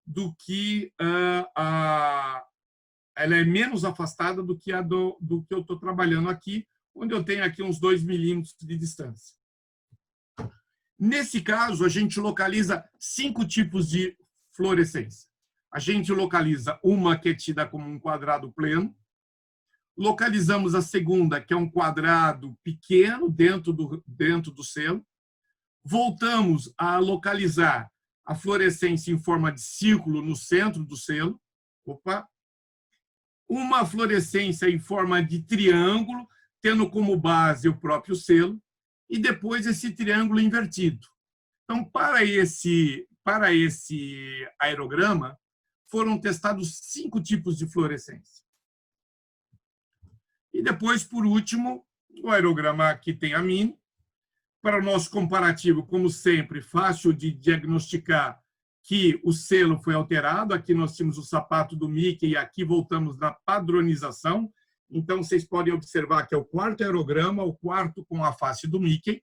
do que ela é menos afastada do que do que eu estou trabalhando aqui, onde eu tenho aqui uns 2 milímetros de distância. Nesse caso, a gente localiza 5 tipos de fluorescência. A gente localiza uma que é tida como um quadrado pleno, localizamos a segunda, que é um quadrado pequeno dentro do selo, voltamos a localizar a fluorescência em forma de círculo no centro do selo, uma fluorescência em forma de triângulo, tendo como base o próprio selo, e depois esse triângulo invertido. Então, para esse aerograma, foram testados 5 tipos de fluorescência. E depois, por último, o aerograma que tem a mim. Para o nosso comparativo, como sempre, fácil de diagnosticar que o selo foi alterado. Aqui nós temos o sapato do Mickey e aqui voltamos na padronização. Então, vocês podem observar que é o 4º aerograma, o 4º com a face do Mickey.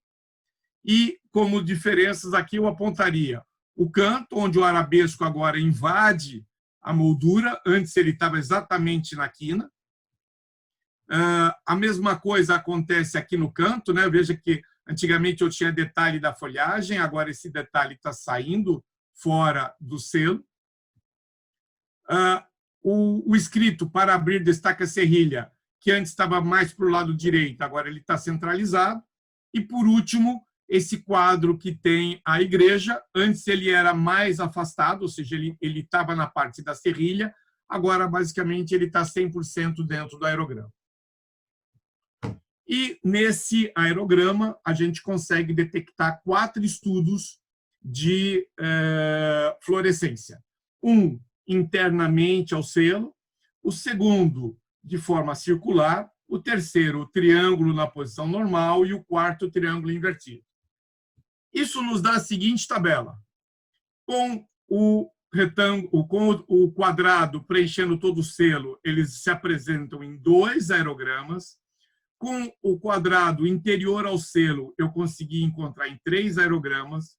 E, como diferenças, aqui eu apontaria o canto, onde o arabesco agora invade a moldura, antes ele estava exatamente na quina. A mesma coisa acontece aqui no canto, né? Veja que antigamente eu tinha detalhe da folhagem, agora esse detalhe está saindo fora do selo. O escrito para abrir destaca serrilha, que antes estava mais para o lado direito, agora ele está centralizado. E, por último, esse quadro que tem a igreja, antes ele era mais afastado, ou seja, ele estava na parte da serrilha, agora, basicamente, ele está 100% dentro do aerograma. E, nesse aerograma, a gente consegue detectar 4 estudos de fluorescência. Um, internamente ao selo. O segundo, de forma circular. O terceiro, o triângulo na posição normal. E o 4º, o triângulo invertido. Isso nos dá a seguinte tabela. Com o retângulo, com o quadrado preenchendo todo o selo, eles se apresentam em 2 aerogramas. Com o quadrado interior ao selo, eu consegui encontrar em 3 aerogramas.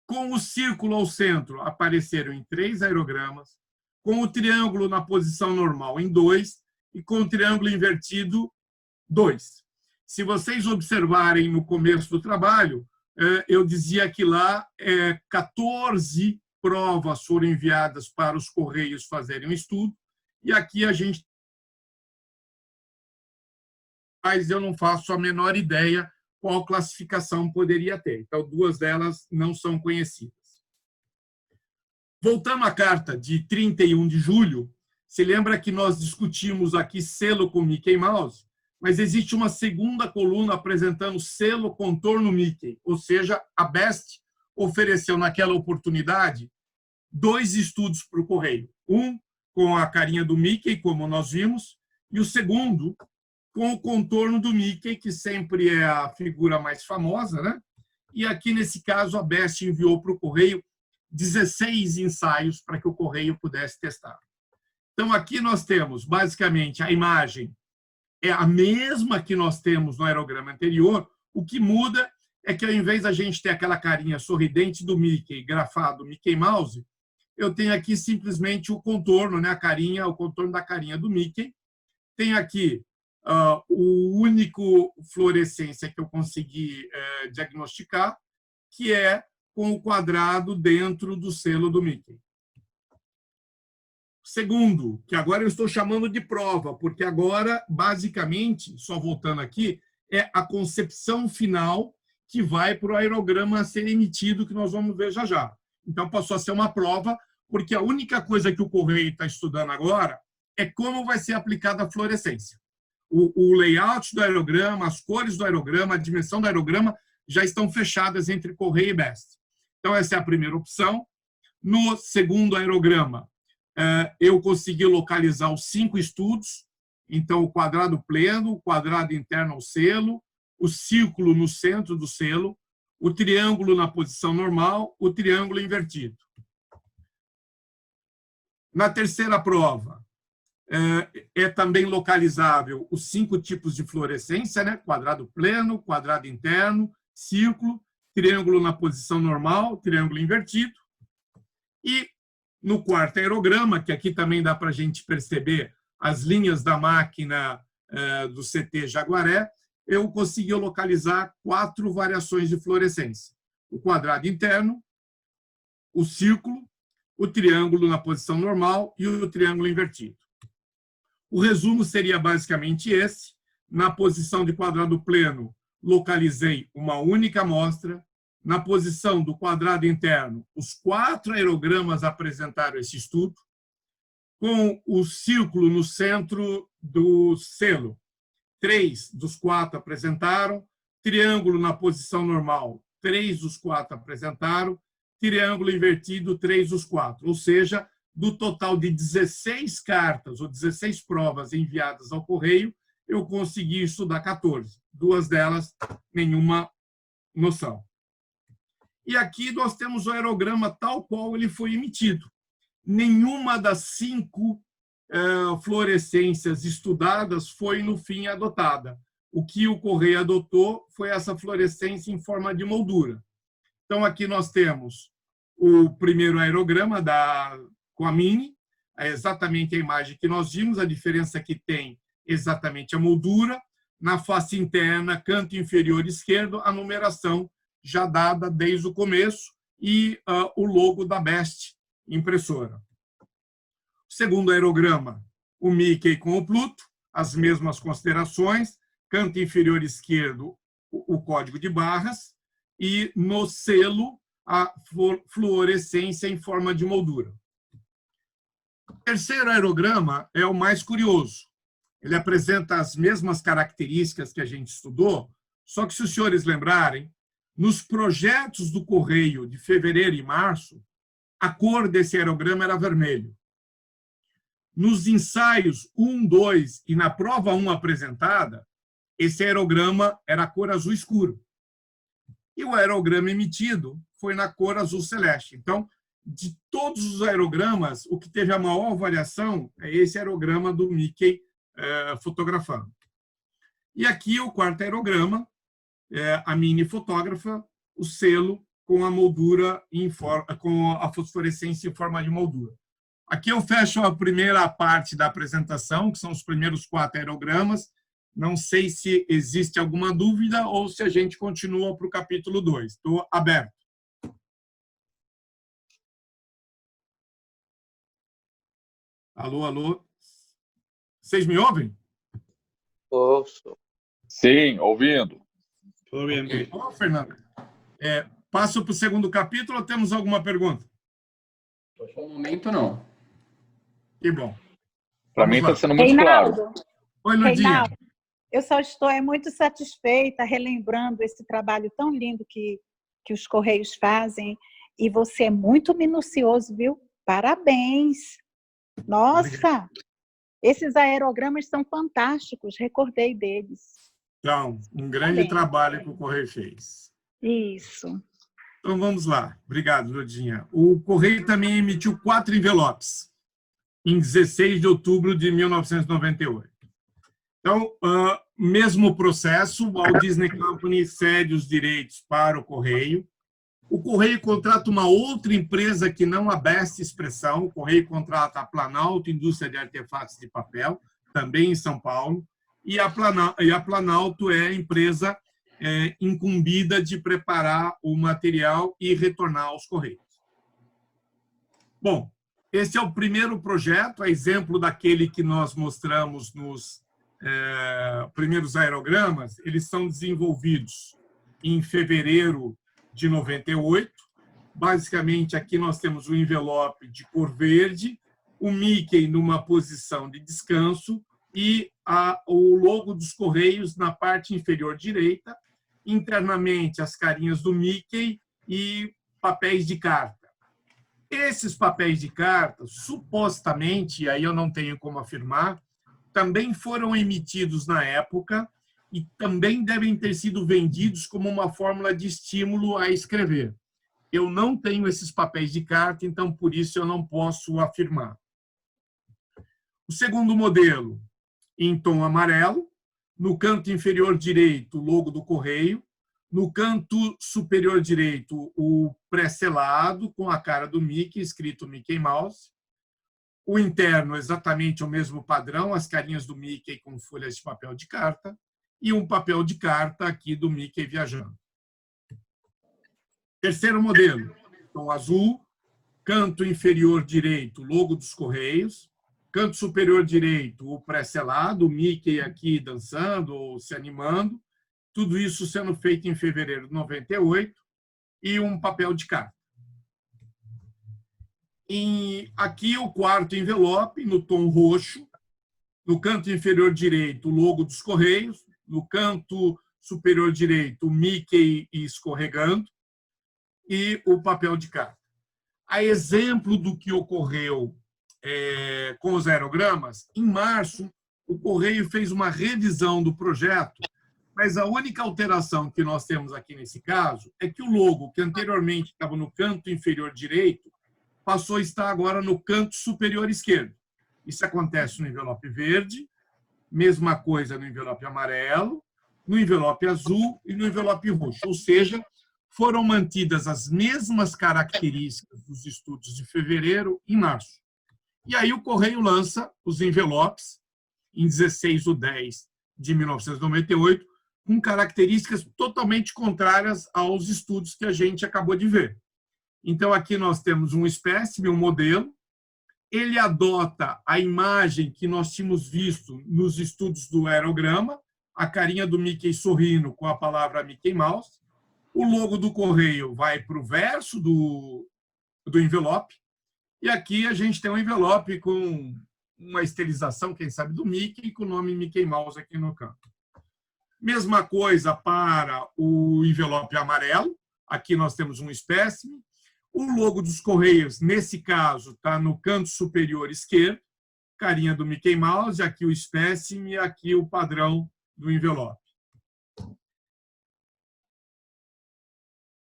Com o círculo ao centro, apareceram em 3 aerogramas. Com o triângulo na posição normal, em 2. E com o triângulo invertido, 2. Se vocês observarem no começo do trabalho, eu dizia que lá 14 provas foram enviadas para os Correios fazerem um estudo. E aqui a gente... mas eu não faço a menor ideia qual classificação poderia ter. Então, 2 delas não são conhecidas. Voltando à carta de 31 de julho, se lembra que nós discutimos aqui selo com Mickey Mouse, mas existe uma segunda coluna apresentando selo contorno Mickey, ou seja, a BEST ofereceu naquela oportunidade 2 estudos para o Correio. Um com a carinha do Mickey, como nós vimos, e o segundo com o contorno do Mickey, que sempre é a figura mais famosa, né? E aqui, nesse caso, a BEST enviou para o Correio 16 ensaios para que o Correio pudesse testar. Então, aqui nós temos, basicamente, a imagem é a mesma que nós temos no aerograma anterior. O que muda é que, ao invés da gente ter aquela carinha sorridente do Mickey, grafado Mickey Mouse, eu tenho aqui simplesmente o contorno, né? O contorno da carinha do Mickey. Tem aqui o único fluorescência que eu consegui diagnosticar, que é com o quadrado dentro do selo do Mickey. Segundo, que agora eu estou chamando de prova, porque agora, basicamente, só voltando aqui, é a concepção final que vai para o aerograma a ser emitido, que nós vamos ver já já. Então, passou a ser uma prova, porque a única coisa que o Correio está estudando agora é como vai ser aplicada a fluorescência. O layout do aerograma, as cores do aerograma, a dimensão do aerograma já estão fechadas entre Correio e BEST. Então, essa é a primeira opção. No segundo aerograma, eu consegui localizar os 5 estudos. Então, o quadrado pleno, o quadrado interno ao selo, o círculo no centro do selo, o triângulo na posição normal, o triângulo invertido. Na terceira prova, é também localizável os 5 tipos de fluorescência, né? Quadrado pleno, quadrado interno, círculo, triângulo na posição normal, triângulo invertido. E No quarto aerograma, que aqui também dá para a gente perceber as linhas da máquina do CT Jaguaré, eu consegui localizar 4 variações de fluorescência. O quadrado interno, o círculo, o triângulo na posição normal e o triângulo invertido. O resumo seria basicamente esse. Na posição de quadrado pleno, localizei uma única amostra. Na posição do quadrado interno, os 4 aerogramas apresentaram esse estudo, com o círculo no centro do selo. 3 dos 4 apresentaram, triângulo na posição normal, 3 dos 4 apresentaram, triângulo invertido, 3 dos 4. Ou seja, do total de 16 cartas ou 16 provas enviadas ao correio, eu consegui estudar 14. 2 delas, nenhuma noção. E aqui nós temos o aerograma tal qual ele foi emitido. Nenhuma das 5 fluorescências estudadas foi, no fim, adotada. O que o correio adotou foi essa fluorescência em forma de moldura. Então, aqui nós temos o primeiro aerograma com a Mini, é exatamente a imagem que nós vimos, a diferença que tem exatamente a moldura. Na face interna, canto inferior esquerdo, a numeração já dada desde o começo e o logo da Best impressora. Segundo aerograma, o Mickey com o Pluto, as mesmas considerações, canto inferior esquerdo, o código de barras, e no selo, a fluorescência em forma de moldura. O terceiro aerograma é o mais curioso. Ele apresenta as mesmas características que a gente estudou, só que, se os senhores lembrarem, nos projetos do Correio de fevereiro e março, a cor desse aerograma era vermelho. Nos ensaios 1, 2 e na prova 1 apresentada, esse aerograma era a cor azul escuro. E o aerograma emitido foi na cor azul celeste. Então, de todos os aerogramas, o que teve a maior variação é esse aerograma do Mickey fotografando. E aqui o quarto aerograma, a Mini fotógrafa, o selo com a moldura, com a fosforescência em forma de moldura. Aqui eu fecho a primeira parte da apresentação, que são os primeiros 4 aerogramas. Não sei se existe alguma dúvida ou se a gente continua para o capítulo 2. Estou aberto. Alô, alô? Vocês me ouvem? Ouço. Sim, ouvindo. Okay. Ô, Fernando, passo para o segundo capítulo ou temos alguma pergunta? No momento, não. Que bom. Para mim está sendo muito claro. Oi, Ludinha. Reinaldo, eu só estou muito satisfeita relembrando esse trabalho tão lindo que os Correios fazem. E você é muito minucioso, viu? Parabéns! Nossa! Esses aerogramas são fantásticos, recordei deles. Então, um grande trabalho que o Correio fez. Isso. Então, vamos lá. Obrigado, Ludinha. O Correio também emitiu 4 envelopes, em 16 de outubro de 1998. Então, mesmo processo, o Walt Disney Company cede os direitos para o Correio. O Correio contrata uma outra empresa que não a Best Expressão. O Correio contrata a Planalto Indústria de Artefatos de Papel, também em São Paulo. E a Planalto é a empresa incumbida de preparar o material e retornar aos Correios. Bom, esse é o primeiro projeto, a exemplo daquele que nós mostramos nos primeiros aerogramas. Eles são desenvolvidos em fevereiro de 98. Basicamente, aqui nós temos o envelope de cor verde, o Mickey numa posição de descanso e o logo dos Correios na parte inferior direita, internamente as carinhas do Mickey e papéis de carta. Esses papéis de carta, supostamente, aí eu não tenho como afirmar, também foram emitidos na época e também devem ter sido vendidos como uma fórmula de estímulo a escrever. Eu não tenho esses papéis de carta, então por isso eu não posso afirmar. O segundo modelo, em tom amarelo, no canto inferior direito, o logo do Correio, No canto superior direito, o pré-selado, com a cara do Mickey, escrito Mickey Mouse. O interno, exatamente o mesmo padrão, as carinhas do Mickey com folhas de papel de carta. E um papel de carta aqui do Mickey viajando. Terceiro modelo, tom azul. Canto inferior direito, logo dos Correios. Canto superior direito, o pré-selado, o Mickey aqui dançando ou se animando. Tudo isso sendo feito em fevereiro de 98, e um papel de carta. E aqui o quarto envelope, no tom roxo. No canto inferior direito, o logo dos Correios. No canto superior direito, o Mickey escorregando. E o papel de carta. A exemplo do que ocorreu com os aerogramas, em março, o Correio fez uma revisão do projeto, mas a única alteração que nós temos aqui nesse caso é que o logo, que anteriormente estava no canto inferior direito, passou a estar agora no canto superior esquerdo. Isso acontece no envelope verde, mesma coisa no envelope amarelo, no envelope azul e no envelope roxo. Ou seja, foram mantidas as mesmas características dos estudos de fevereiro e março. E aí o Correio lança os envelopes, em 16/10 de 1998, com características totalmente contrárias aos estudos que a gente acabou de ver. Então, aqui nós temos um espécime, um modelo. Ele adota a imagem que nós tínhamos visto nos estudos do aerograma, a carinha do Mickey sorrindo com a palavra Mickey Mouse. O logo do Correio vai para o verso do envelope. E aqui a gente tem um envelope com uma estilização, quem sabe, do Mickey, com o nome Mickey Mouse aqui no canto. Mesma coisa para o envelope amarelo. Aqui nós temos um espécime. O logo dos Correios, nesse caso, está no canto superior esquerdo, carinha do Mickey Mouse, aqui o espécime e aqui o padrão do envelope.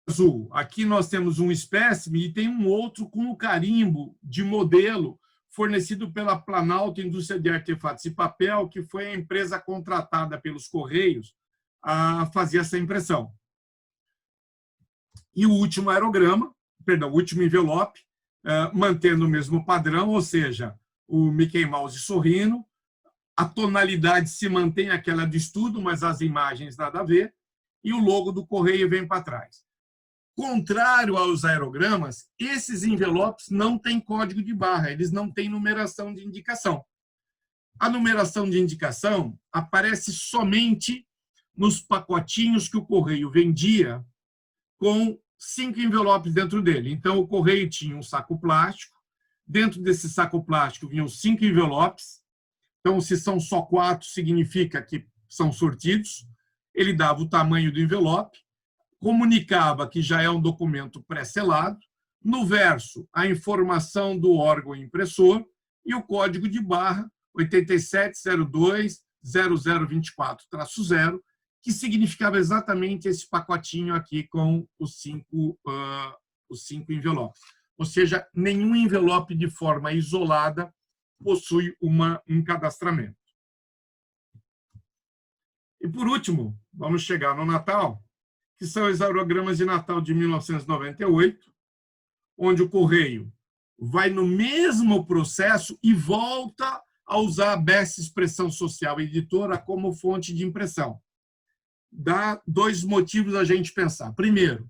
Azul. Aqui nós temos um espécime e tem um outro com o carimbo de modelo fornecido pela Planalto Indústria de Artefatos e Papel, que foi a empresa contratada pelos Correios a fazer essa impressão. E o último aerograma, perdão, o último envelope, mantendo o mesmo padrão, ou seja, o Mickey Mouse sorrindo, a tonalidade se mantém aquela do estudo, mas as imagens nada a ver, e o logo do Correio vem para trás. Contrário aos aerogramas, esses envelopes não têm código de barra, eles não têm numeração de indicação. A numeração de indicação aparece somente nos pacotinhos que o Correio vendia com 5 envelopes dentro dele. Então, o Correio tinha um saco plástico, dentro desse saco plástico vinham 5 envelopes. Então, se são só 4, significa que são sortidos. Ele dava o tamanho do envelope, comunicava que já é um documento pré-selado, no verso a informação do órgão impressor e o código de barra 87020024-0, que significava exatamente esse pacotinho aqui com os 5 envelopes. Ou seja, nenhum envelope de forma isolada possui um cadastramento. E, por último, vamos chegar no Natal, que são os aerogramas de Natal de 1998, onde o Correio vai no mesmo processo e volta a usar a Best Expressão Social Editora como fonte de impressão. Dá 2 motivos a gente pensar. Primeiro,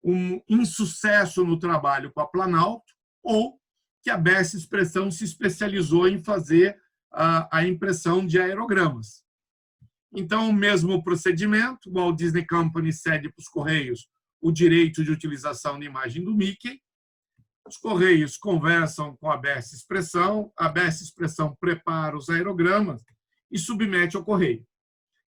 um insucesso no trabalho com a Planalto, ou que a Best Expressão se especializou em fazer a impressão de aerogramas. Então, o mesmo procedimento, o Walt Disney Company cede para os Correios o direito de utilização da imagem do Mickey. Os Correios conversam com a Best Expressão, a Best Expressão prepara os aerogramas e submete ao Correio.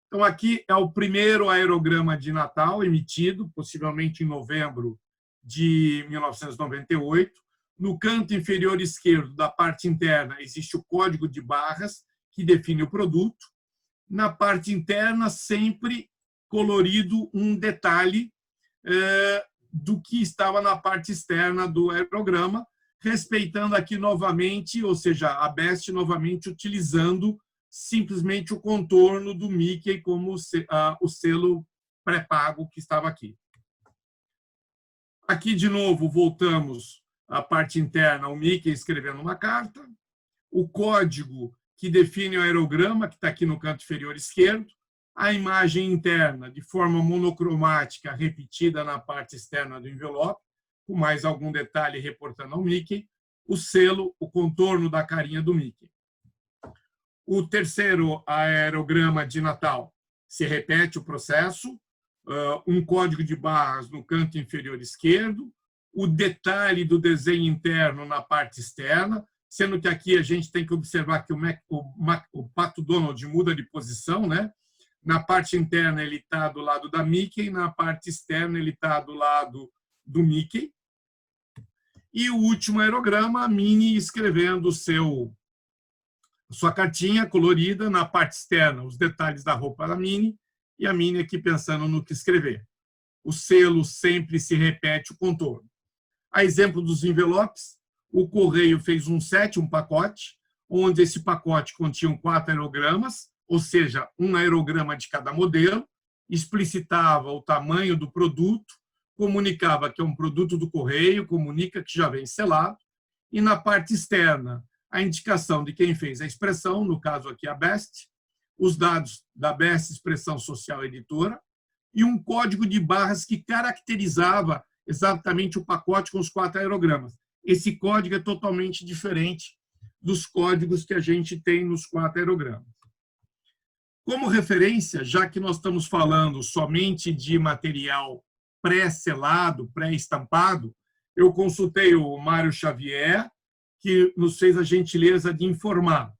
Então, aqui é o primeiro aerograma de Natal emitido, possivelmente em novembro de 1998. No canto inferior esquerdo da parte interna existe o código de barras que define o produto. Na parte interna, sempre colorido um detalhe do que estava na parte externa do aerograma, respeitando aqui novamente, ou seja, a Best novamente utilizando simplesmente o contorno do Mickey como o selo pré-pago que estava aqui. Aqui, de novo, voltamos à parte interna, o Mickey escrevendo uma carta, o código que define o aerograma, que está aqui no canto inferior esquerdo, a imagem interna, de forma monocromática, repetida na parte externa do envelope, com mais algum detalhe reportando ao Mickey, o selo, o contorno da carinha do Mickey. O terceiro aerograma de Natal, se repete o processo, um código de barras no canto inferior esquerdo, o detalhe do desenho interno na parte externa, sendo que aqui a gente tem que observar que o Pato Donald muda de posição, né? Na parte interna ele está do lado da Mickey, na parte externa ele está do lado do Mickey. E o último aerograma, a Minnie escrevendo sua cartinha colorida na parte externa, os detalhes da roupa da Minnie, e a Minnie aqui pensando no que escrever. O selo sempre se repete o contorno. A exemplo dos envelopes, o correio fez um set, um pacote, onde esse pacote continha 4 aerogramas, ou seja, um aerograma de cada modelo, explicitava o tamanho do produto, comunicava que é um produto do correio, comunica que já vem selado, e na parte externa, a indicação de quem fez a expressão, no caso aqui a Best, os dados da Best Expressão Social Editora, e um código de barras que caracterizava exatamente o pacote com os 4 aerogramas. Esse código é totalmente diferente dos códigos que a gente tem nos 4 aerogramas. Como referência, já que nós estamos falando somente de material pré-selado, pré-estampado, eu consultei o Mário Xavier, que nos fez a gentileza de informar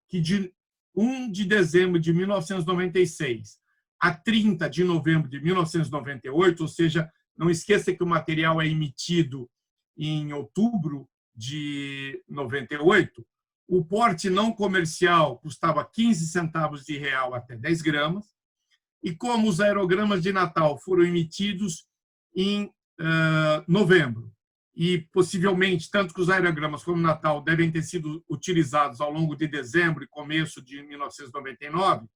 que de 1 de dezembro de 1996 a 30 de novembro de 1998, ou seja, não esqueça que o material é emitido em outubro de 98, o porte não comercial custava 15 centavos de real até 10 gramas, e como os aerogramas de Natal foram emitidos em novembro, e possivelmente, tanto que os aerogramas como Natal devem ter sido utilizados ao longo de dezembro e começo de 1999,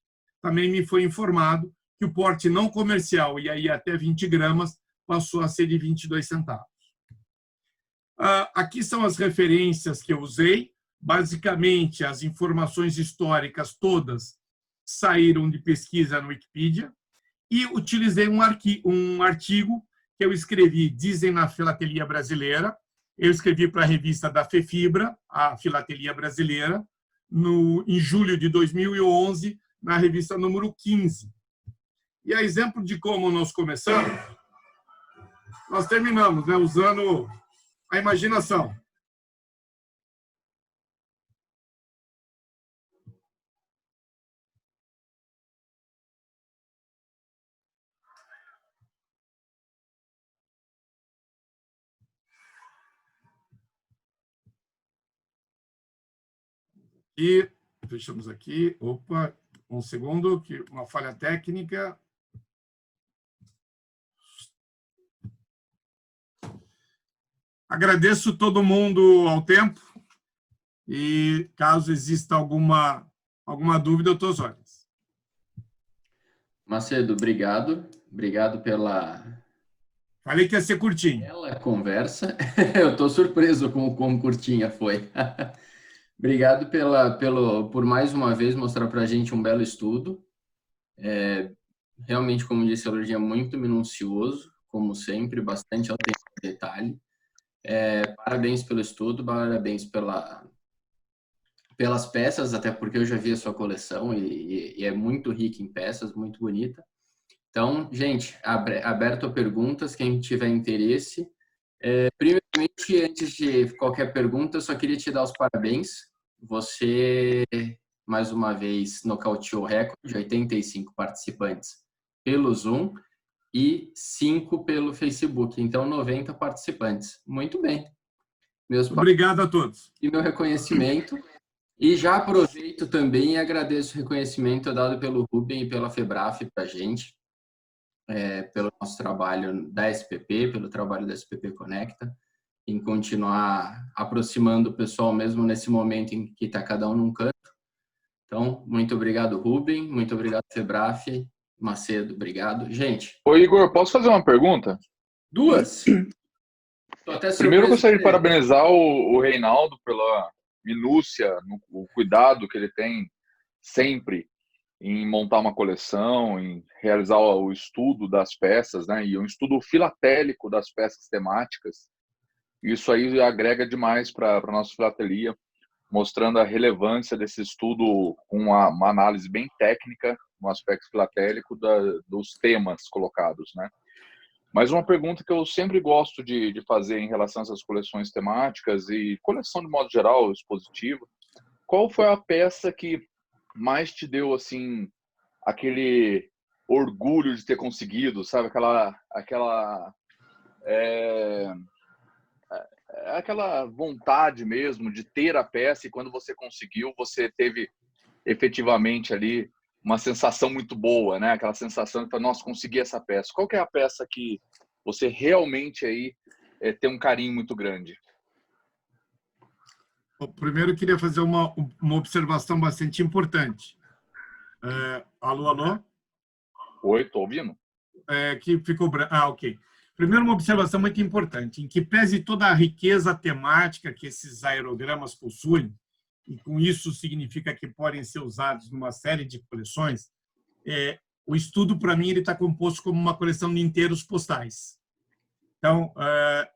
também me foi informado que o porte não comercial, e aí até 20 gramas, passou a ser de 22 centavos. Aqui são as referências que eu usei. Basicamente, as informações históricas todas saíram de pesquisa no Wikipedia e utilizei um artigo que eu escrevi, dizem na Filatelia Brasileira. Eu escrevi para a revista da FEFIBRA, a Filatelia Brasileira, em julho de 2011, na revista número 15. E a exemplo de como nós começamos, nós terminamos, né, usando a imaginação. E fechamos aqui. Opa, um segundo, que uma falha técnica. Agradeço todo mundo ao tempo e, caso exista alguma dúvida, eu estou às ordens. Macedo, obrigado. Obrigado pela... Falei que ia ser curtinho. Bela conversa. Eu estou surpreso com o quão curtinha foi. Obrigado por mais uma vez mostrar para a gente um belo estudo. Realmente, como disse a Lourdinha, muito minucioso, como sempre, bastante atenção ao detalhe. Parabéns pelo estudo, parabéns pelas peças, até porque eu já vi a sua coleção e é muito rica em peças, muito bonita. Então, gente, aberto a perguntas, quem tiver interesse. Primeiramente, antes de qualquer pergunta, eu só queria te dar os parabéns. Você, mais uma vez, nocauteou o recorde, 85 participantes pelo Zoom e 5 pelo Facebook. Então, 90 participantes. Muito bem. Obrigado a todos. E meu reconhecimento. E já aproveito também e agradeço o reconhecimento dado pelo Rubem e pela FEBRAF para a gente, pelo nosso trabalho da SPP, pelo trabalho da SPP Conecta, em continuar aproximando o pessoal mesmo nesse momento em que está cada um num canto. Então, muito obrigado, Rubem, muito obrigado, FEBRAF, Macedo, obrigado. Gente. Ô, Igor, posso fazer uma pergunta? 2. Primeiro, eu gostaria de parabenizar o Reinaldo pela minúcia, o cuidado que ele tem sempre em montar uma coleção, em realizar o estudo das peças, né? E um estudo filatélico das peças temáticas. Isso aí agrega demais para a nossa filatelia, mostrando a relevância desse estudo com uma análise bem técnica, no aspecto filatélico dos temas colocados, né? Mas uma pergunta que eu sempre gosto de fazer em relação a essas coleções temáticas e coleção de modo geral, expositiva, qual foi a peça que mais te deu, assim, aquele orgulho de ter conseguido, sabe? Aquela vontade mesmo de ter a peça, e quando você conseguiu, você teve efetivamente ali uma sensação muito boa, né? Aquela sensação de, nossa, consegui essa peça. Qual que é a peça que você realmente aí tem um carinho muito grande? Primeiro, eu queria fazer uma observação bastante importante. Alô, alô? Oi, tô ouvindo. Que ficou branco. Ok. Primeiro, uma observação muito importante, em que pese toda a riqueza temática que esses aerogramas possuem, e com isso significa que podem ser usados numa série de coleções, o estudo, para mim, ele está composto como uma coleção de inteiros postais. Então,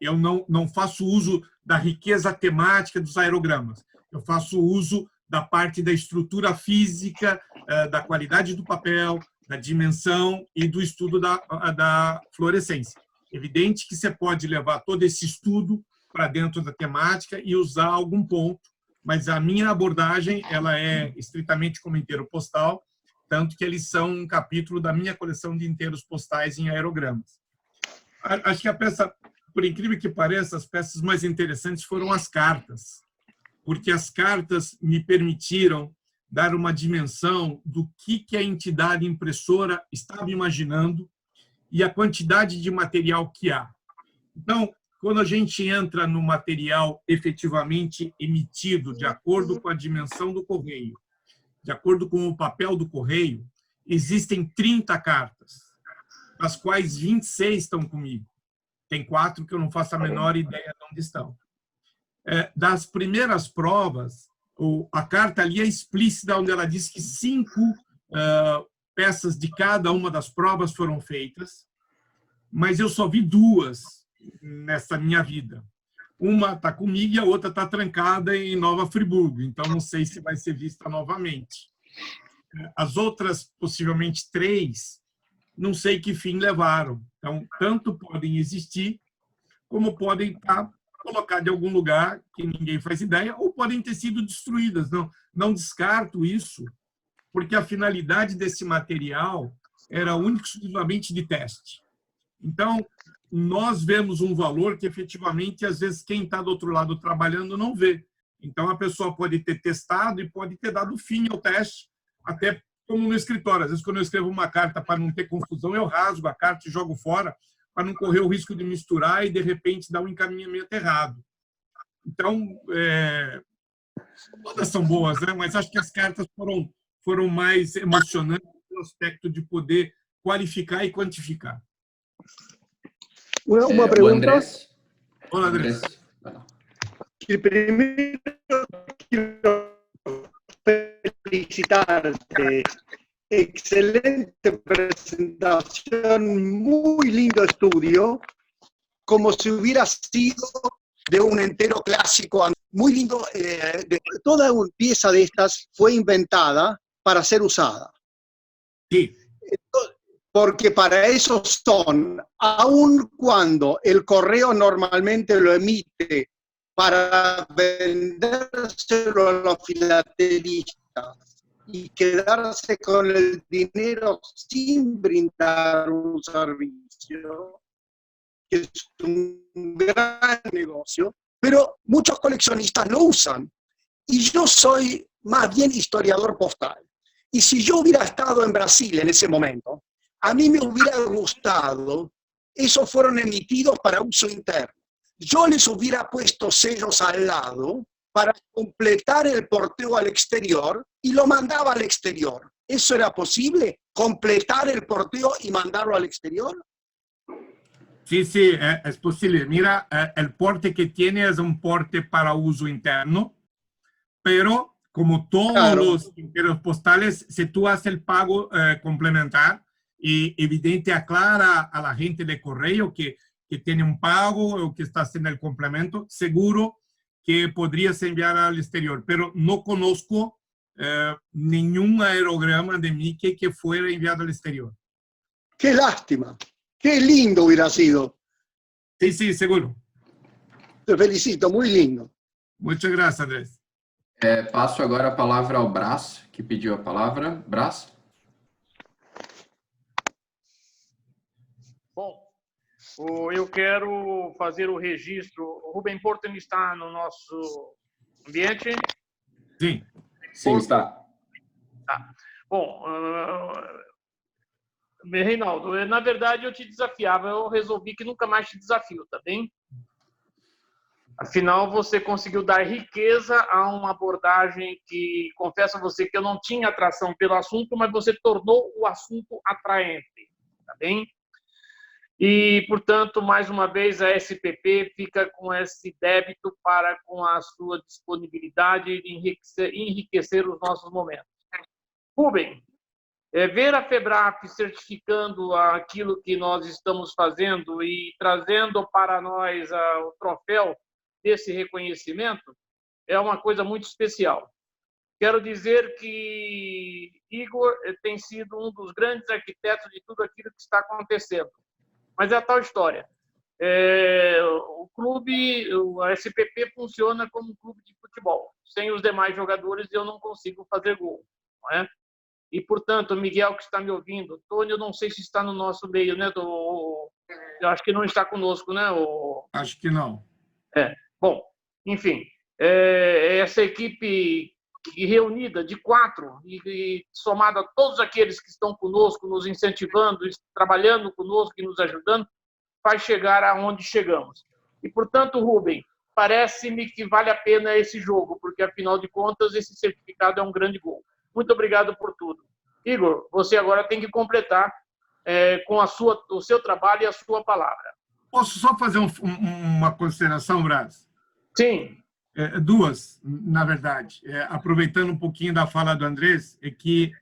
eu não faço uso da riqueza temática dos aerogramas. Eu faço uso da parte da estrutura física, da qualidade do papel, da dimensão e do estudo da fluorescência. Evidente que você pode levar todo esse estudo para dentro da temática e usar algum ponto, mas a minha abordagem ela é estritamente como inteiro postal, tanto que eles são um capítulo da minha coleção de inteiros postais em aerogramas. Acho que a peça, por incrível que pareça, as peças mais interessantes foram as cartas, porque as cartas me permitiram dar uma dimensão do que a entidade impressora estava imaginando e a quantidade de material que há. Então, quando a gente entra no material efetivamente emitido, de acordo com a dimensão do correio, de acordo com o papel do correio, existem 30 cartas, das quais 26 estão comigo. Tem 4 que eu não faço a menor ideia de onde estão. Das primeiras provas, a carta ali é explícita, onde ela diz que 5 peças de cada uma das provas foram feitas, mas eu só vi 2 nessa minha vida. Uma está comigo e a outra está trancada em Nova Friburgo, então não sei se vai ser vista novamente. As outras, possivelmente 3, não sei que fim levaram. Então, tanto podem existir, como podem estar colocadas em algum lugar que ninguém faz ideia, ou podem ter sido destruídas. Não descarto isso, porque a finalidade desse material era única e exclusivamente de teste. Então, nós vemos um valor que, efetivamente, às vezes, quem está do outro lado trabalhando não vê. Então, a pessoa pode ter testado e pode ter dado fim ao teste, até como no escritório. Às vezes, quando eu escrevo uma carta para não ter confusão, eu rasgo a carta e jogo fora, para não correr o risco de misturar e, de repente, dar um encaminhamento errado. Então, todas são boas, né? Mas acho que as cartas foram mais emocionantes no aspecto de poder qualificar e quantificar. Una pregunta. Hola, Andrés. Primero quiero felicitarte. Excelente presentación, muy lindo estudio, como si hubiera sido de un entero clásico. Muy lindo. Toda una pieza de estas fue inventada para ser usada. Sí. Porque para eso son, aun cuando el correo normalmente lo emite para vendérselo a los filatelistas y quedarse con el dinero sin brindar un servicio, que es un gran negocio, pero muchos coleccionistas lo usan. Y yo soy más bien historiador postal. Y si yo hubiera estado en Brasil en ese momento, a mí me hubiera gustado, esos fueron emitidos para uso interno. Yo les hubiera puesto sellos al lado para completar el porteo al exterior y lo mandaba al exterior. ¿Eso era posible? completar el porteo y mandarlo al exterior? Sí, sí, es posible. Mira, el porte que tiene es un porte para uso interno, pero como todos los tinteros postales, si tú haces el pago complementar y evidente aclara a la gente de correo que tiene un pago o que está haciendo el complemento, seguro que podrías enviar al exterior, pero no conozco ningún aerograma de Mickey que fuera enviado al exterior. ¡Qué lástima! ¡Qué lindo hubiera sido! Sí, sí, seguro. Te felicito, muy lindo. Muchas gracias, Andrés. Passo agora a palavra ao Brás, que pediu a palavra. Brás? Bom, eu quero fazer o registro. O Rubem Porto está no nosso ambiente? Sim. Sim, está. Tá. Bom, Reinaldo, na verdade eu te desafiava, eu resolvi que nunca mais te desafio, tá bem? Afinal, você conseguiu dar riqueza a uma abordagem que, confesso a você, que eu não tinha atração pelo assunto, mas você tornou o assunto atraente, tá bem? E, portanto, mais uma vez, a SPP fica com esse débito para com a sua disponibilidade de enriquecer os nossos momentos. Rubem, ver a FEBRAF certificando aquilo que nós estamos fazendo e trazendo para nós o troféu desse reconhecimento é uma coisa muito especial. Quero dizer que Igor tem sido um dos grandes arquitetos de tudo aquilo que está acontecendo. Mas é a tal história. O clube, a SPP funciona como um clube de futebol. Sem os demais jogadores eu não consigo fazer gol, não é? E, portanto, o Miguel que está me ouvindo, Tony, eu não sei se está no nosso meio, né? Eu acho que não está conosco, né? Acho que não. Bom, enfim, essa equipe reunida de 4 e somada a todos aqueles que estão conosco, nos incentivando, trabalhando conosco e nos ajudando, faz chegar aonde chegamos. E, portanto, Rubem, parece-me que vale a pena esse jogo, porque, afinal de contas, esse certificado é um grande gol. Muito obrigado por tudo. Igor, você agora tem que completar com o seu trabalho e a sua palavra. Posso só fazer uma consideração, Brás? Sim. Duas, na verdade. Aproveitando um pouquinho da fala do Andrés, é que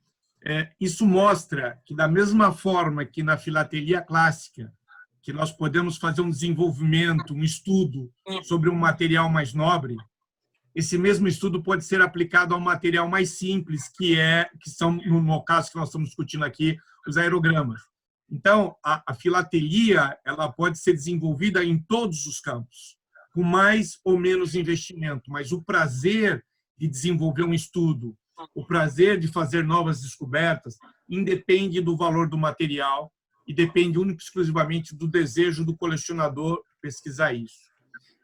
isso mostra que, da mesma forma que na filatelia clássica, que nós podemos fazer um desenvolvimento, um estudo sobre um material mais nobre, esse mesmo estudo pode ser aplicado a um material mais simples, que são, no caso que nós estamos discutindo aqui, os aerogramas. Então, a filatelia ela pode ser desenvolvida em todos os campos, com mais ou menos investimento, mas o prazer de desenvolver um estudo, o prazer de fazer novas descobertas, independe do valor do material e depende única e exclusivamente do desejo do colecionador pesquisar isso.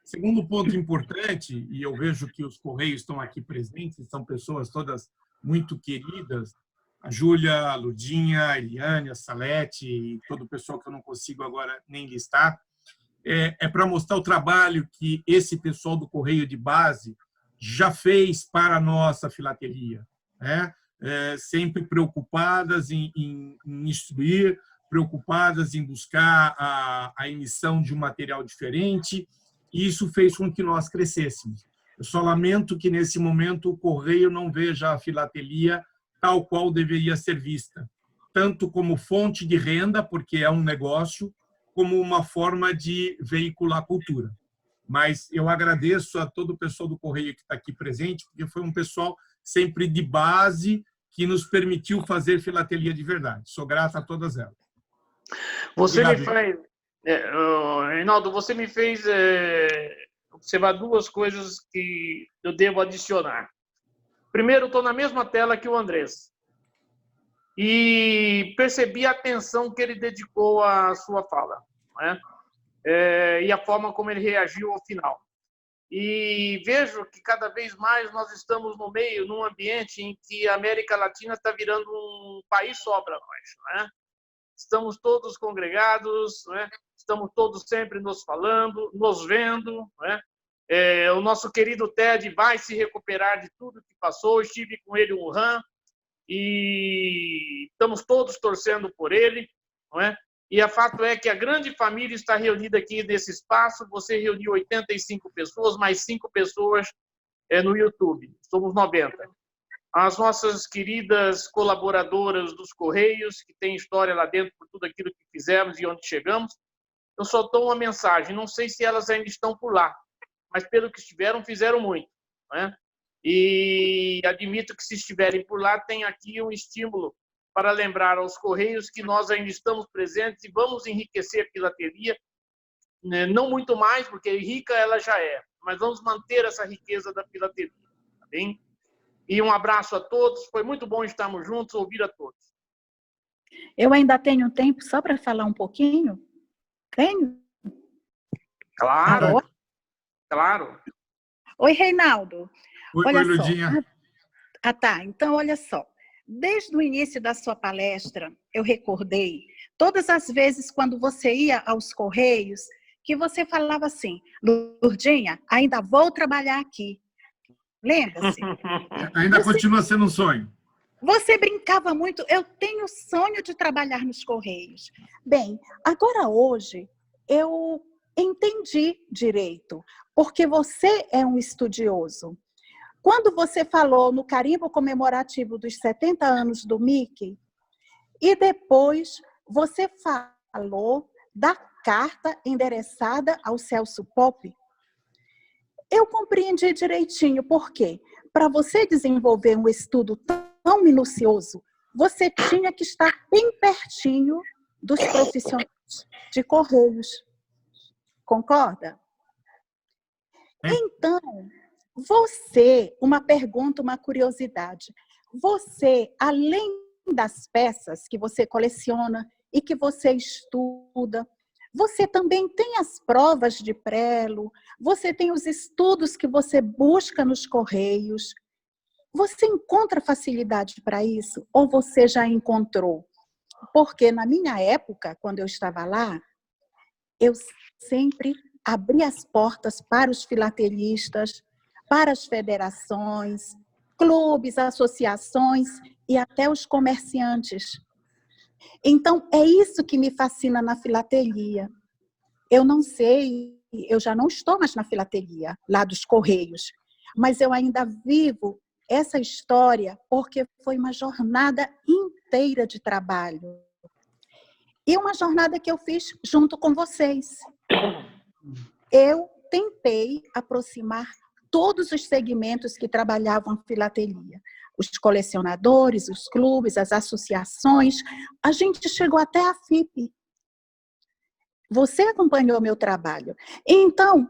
Segundo ponto importante, e eu vejo que os Correios estão aqui presentes, são pessoas todas muito queridas, a Júlia, a Ludinha, a Eliane, a Salete e todo o pessoal que eu não consigo agora nem listar, para mostrar o trabalho que esse pessoal do Correio de Base já fez para a nossa filatelia, né? Sempre preocupadas em instruir, preocupadas em buscar a emissão de um material diferente, e isso fez com que nós crescêssemos. Eu só lamento que, nesse momento, o Correio não veja a filatelia tal qual deveria ser vista, tanto como fonte de renda, porque é um negócio, como uma forma de veicular cultura. Mas eu agradeço a todo o pessoal do Correio que está aqui presente, porque foi um pessoal sempre de base que nos permitiu fazer filatelia de verdade. Sou grato a todas elas. Você me faz... Reinaldo, você me fez observar duas coisas que eu devo adicionar. Primeiro, estou na mesma tela que o Andrés e percebi a atenção que ele dedicou à sua fala, né? E a forma como ele reagiu ao final. E vejo que cada vez mais nós estamos no meio, num ambiente em que a América Latina está virando um país só para nós, né? Estamos todos congregados, né? Estamos todos sempre nos falando, nos vendo, né? O nosso querido Ted vai se recuperar de tudo que passou. Estive com ele em Wuhan e estamos todos torcendo por ele, não é? E o fato é que a grande família está reunida aqui nesse espaço. Você reuniu 85 pessoas, mais 5 pessoas no YouTube. Somos 90. As nossas queridas colaboradoras dos Correios, que têm história lá dentro por tudo aquilo que fizemos e onde chegamos. Eu só dou uma mensagem. Não sei se elas ainda estão por lá, mas pelo que estiveram, fizeram muito, não é? E admito que, se estiverem por lá, tem aqui um estímulo para lembrar aos Correios que nós ainda estamos presentes e vamos enriquecer a filateria, né? Não muito mais, porque rica ela já é, mas vamos manter essa riqueza da filateria, tá bem? E um abraço a todos, foi muito bom estarmos juntos, ouvir a todos. Eu ainda tenho tempo só para falar um pouquinho? Tenho? Claro, Alô? claro. Oi, Reinaldo. Oi, Ludinha. Tá. Então, olha só. Desde o início da sua palestra, eu recordei todas as vezes quando você ia aos Correios, que você falava assim: Lurdinha, ainda vou trabalhar aqui. Lembra-se? Ainda continua sendo um sonho. Você brincava muito, eu tenho sonho de trabalhar nos Correios. Bem, agora hoje eu entendi direito, porque você é um estudioso. Quando você falou no carimbo comemorativo dos 70 anos do Mickey, e depois você falou da carta endereçada ao Celso Pope, eu compreendi direitinho. Por quê? Para você desenvolver um estudo tão minucioso, você tinha que estar bem pertinho dos profissionais de Correios. Concorda? Então, você, uma pergunta, uma curiosidade. Você, além das peças que você coleciona e que você estuda, você também tem as provas de prelo, você tem os estudos que você busca nos Correios. Você encontra facilidade para isso? Ou você já encontrou? Porque na minha época, quando eu estava lá, eu sempre abri as portas para os filatelistas, para as federações, clubes, associações e até os comerciantes. Então, é isso que me fascina na filatelia. Eu não sei, eu já não estou mais na filatelia, lá dos Correios, mas eu ainda vivo essa história porque foi uma jornada inteira de trabalho. E uma jornada que eu fiz junto com vocês. Eu tentei aproximar todos os segmentos que trabalhavam a filatelia. Os colecionadores, os clubes, as associações. A gente chegou até a FIP. Você acompanhou meu trabalho. Então,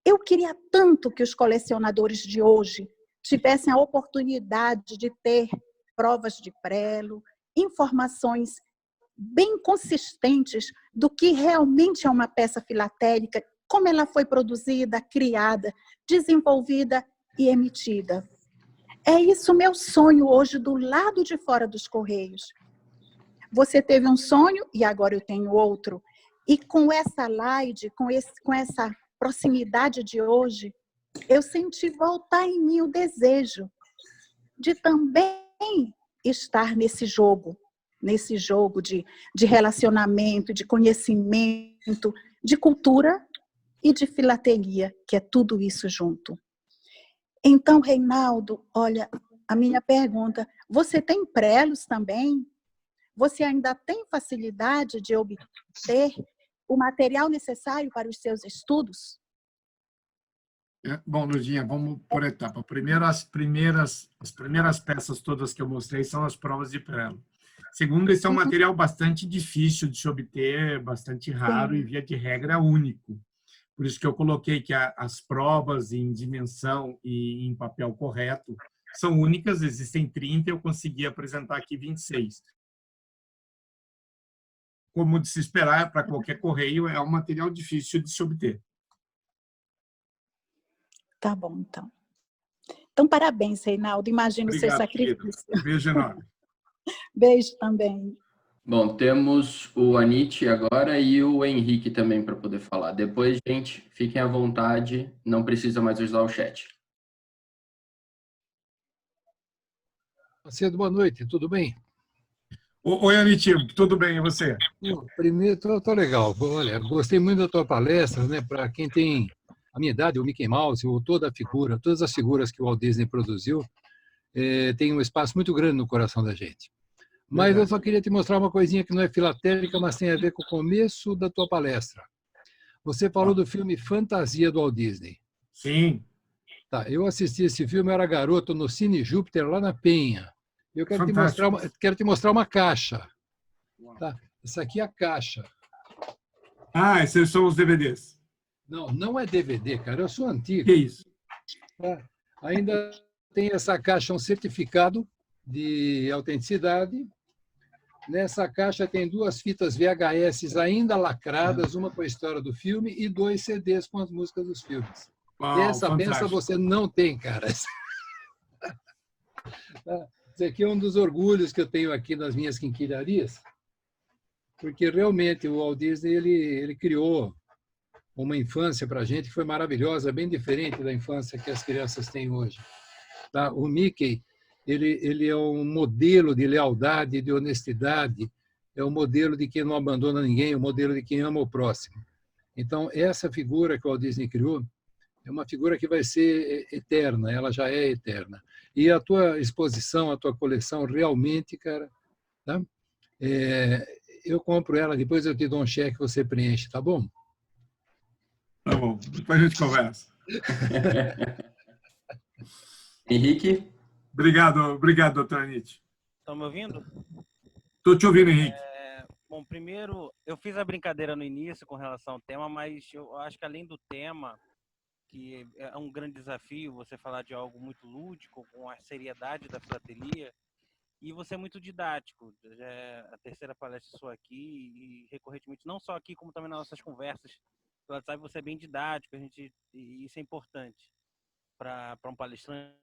eu queria tanto que os colecionadores de hoje tivessem a oportunidade de ter provas de prelo, informações bem consistentes do que realmente é uma peça filatélica, como ela foi produzida, criada, desenvolvida e emitida. É isso o meu sonho hoje do lado de fora dos Correios. Você teve um sonho e agora eu tenho outro. E com essa live, com essa proximidade de hoje, eu senti voltar em mim o desejo de também estar nesse jogo de relacionamento, de conhecimento, de cultura e de filatelia, que é tudo isso junto. Então, Reinaldo, olha, a minha pergunta, você tem prelos também? Você ainda tem facilidade de obter o material necessário para os seus estudos? Bom, Ludinha, vamos por etapa. Primeiro, as primeiras peças todas que eu mostrei são as provas de prelo. Segundo, esse é um material bastante difícil de se obter, bastante raro e, via de regra, único. Por isso que eu coloquei que as provas em dimensão e em papel correto são únicas, existem 30, eu consegui apresentar aqui 26. Como de se esperar, para qualquer correio, é um material difícil de se obter. Tá bom, então. Então, parabéns, Reinaldo. Imagino o seu sacrifício. Beijo enorme. Beijo também. Bom, temos o Anit agora e o Henrique também para poder falar. Depois, gente, fiquem à vontade, não precisa mais usar o chat. Macedo, boa noite, tudo bem? Oi, Amitinho, tudo bem, e você? Primeiro, tô legal. Olha, gostei muito da tua palestra, né? Para quem tem a minha idade, o Mickey Mouse, ou toda a figura, todas as figuras que o Walt Disney produziu, tem um espaço muito grande no coração da gente. Mas Verdade. eu só queria te mostrar uma coisinha que não é filatélica, mas tem a ver com o começo da tua palestra. Você falou do filme Fantasia do Walt Disney. Sim. Tá, eu assisti esse filme, eu era garoto no Cine Júpiter, lá na Penha. Eu quero te mostrar uma caixa. Tá? Essa aqui é a caixa. Ah, esses são os DVDs. Não, não é DVD, cara. Eu sou antigo. Que isso? Tá? Ainda tem essa caixa, um certificado de autenticidade. Nessa caixa tem 2 fitas VHS ainda lacradas, uma com a história do filme e 2 CDs com as músicas dos filmes. Uau, Essa benção fantástico. você não tem, cara. Esse aqui é um dos orgulhos que eu tenho aqui nas minhas quinquilharias, porque realmente o Walt Disney ele criou uma infância para a gente que foi maravilhosa, bem diferente da infância que as crianças têm hoje. Tá? O Mickey ele é um modelo de lealdade, de honestidade, é um modelo de quem não abandona ninguém, é um modelo de quem ama o próximo. Então, essa figura que o Walt Disney criou é uma figura que vai ser eterna, ela já é eterna. E a tua exposição, a tua coleção, realmente, cara, tá? Eu compro ela, depois eu te dou um cheque, você preenche, tá bom? Tá bom, depois a gente conversa. Henrique? Obrigado, doutor Anitta. Estão me ouvindo? Estou te ouvindo, Henrique. Bom, primeiro, eu fiz a brincadeira no início com relação ao tema, mas eu acho que além do tema, que é um grande desafio você falar de algo muito lúdico, com a seriedade da filatelia, e você é muito didático. Já é a terceira palestra sua aqui, e recorrentemente, não só aqui, como também nas nossas conversas pelo WhatsApp, você é bem didático, e isso é importante para um palestrante.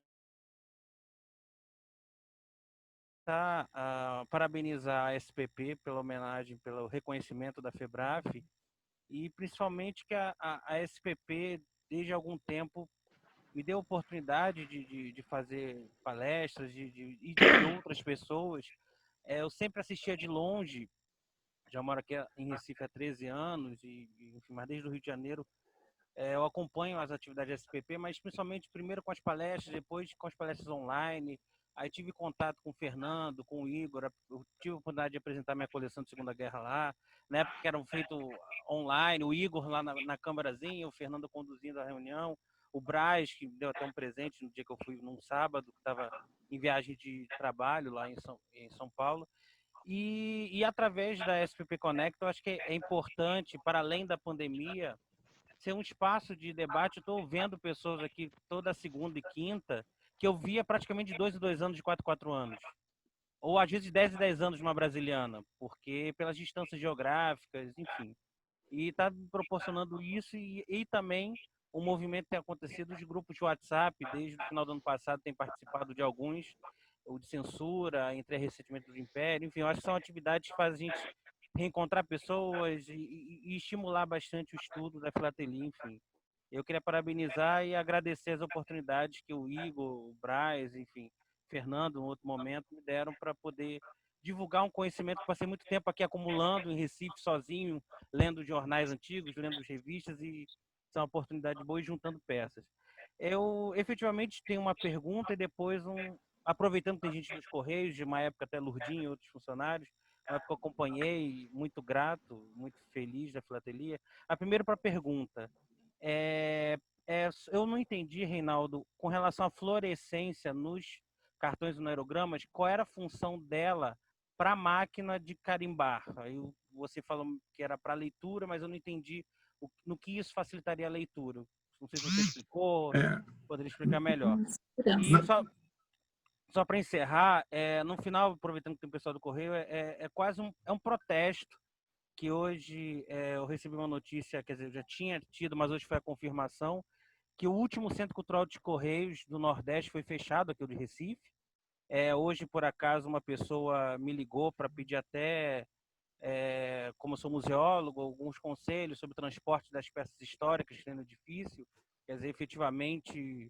Parabenizar a SPP pela homenagem, pelo reconhecimento da FEBRAF, e principalmente que a SPP, desde algum tempo, me deu a oportunidade de fazer palestras e de outras pessoas. Eu sempre assistia de longe, já moro aqui em Recife há 13 anos, enfim, mas desde o Rio de Janeiro eu acompanho as atividades da SPP, mas principalmente primeiro com as palestras, depois com as palestras online. Aí tive contato com o Fernando, com o Igor, eu tive a oportunidade de apresentar minha coleção de Segunda Guerra lá, na época que eram feitos online, o Igor lá na câmerazinha, o Fernando conduzindo a reunião, o Braz, que deu até um presente no dia que eu fui, num sábado, que estava em viagem de trabalho lá em São Paulo. E através da SPP Connect, eu acho que é importante, para além da pandemia, ser um espaço de debate. Eu estou vendo pessoas aqui toda segunda e quinta que eu via praticamente de 2 em 2 anos, de 4 em 4 anos. Ou às vezes de 10 em 10 anos de uma brasiliana, porque pelas distâncias geográficas, enfim. E está proporcionando isso, e também o movimento tem acontecido de grupos de WhatsApp, desde o final do ano passado tem participado de alguns, o de censura, entre ressentimento do Império, enfim, eu acho que são atividades que fazem a gente reencontrar pessoas e estimular bastante o estudo da filatelia, enfim. Eu queria parabenizar e agradecer as oportunidades que o Igor, o Braz, enfim, Fernando, em outro momento, me deram para poder divulgar um conhecimento que passei muito tempo aqui acumulando em Recife, sozinho, lendo jornais antigos, lendo revistas, e são uma oportunidade boa e juntando peças. Eu, efetivamente, tenho uma pergunta e depois aproveitando que tem gente nos Correios, de uma época até Lourdinho e outros funcionários, uma época que eu acompanhei, muito grato, muito feliz da filatelia. A primeira para a pergunta. Eu não entendi, Reinaldo, com relação à fluorescência nos cartões e aerogramas, qual era a função dela para a máquina de carimbar. Aí você falou que era para leitura, mas eu não entendi no que isso facilitaria a leitura. Não sei se você explicou, poderia explicar melhor. E só para encerrar, no final, aproveitando que tem o pessoal do Correio, quase um protesto, que hoje eu recebi uma notícia, quer dizer, eu já tinha tido, mas hoje foi a confirmação, que o último Centro Cultural de Correios do Nordeste foi fechado, aqui o de Recife. Hoje, por acaso, uma pessoa me ligou para pedir até, como eu sou museólogo, alguns conselhos sobre o transporte das peças históricas, que é difícil. Quer dizer, efetivamente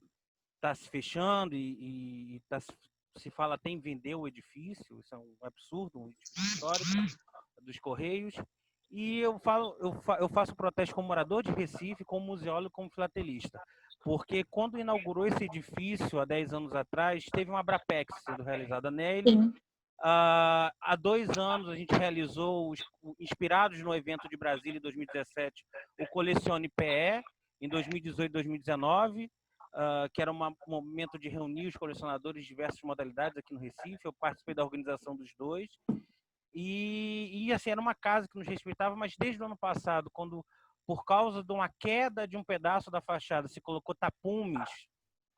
está se fechando e está se fala até em vender o edifício, isso é um absurdo, um edifício histórico dos Correios. E eu faço protesto como morador de Recife, como museólogo, como filatelista. Porque quando inaugurou esse edifício, há 10 anos atrás, teve uma Abrapex sendo realizada nele. Sim. Há 2 anos a gente realizou, inspirados no evento de Brasília em 2017, o Colecione PE, em 2018 e 2019, que era um momento de reunir os colecionadores de diversas modalidades aqui no Recife. Eu participei da organização dos dois. E assim, era uma casa que nos respeitava, mas desde o ano passado, quando, por causa de uma queda de um pedaço da fachada, se colocou tapumes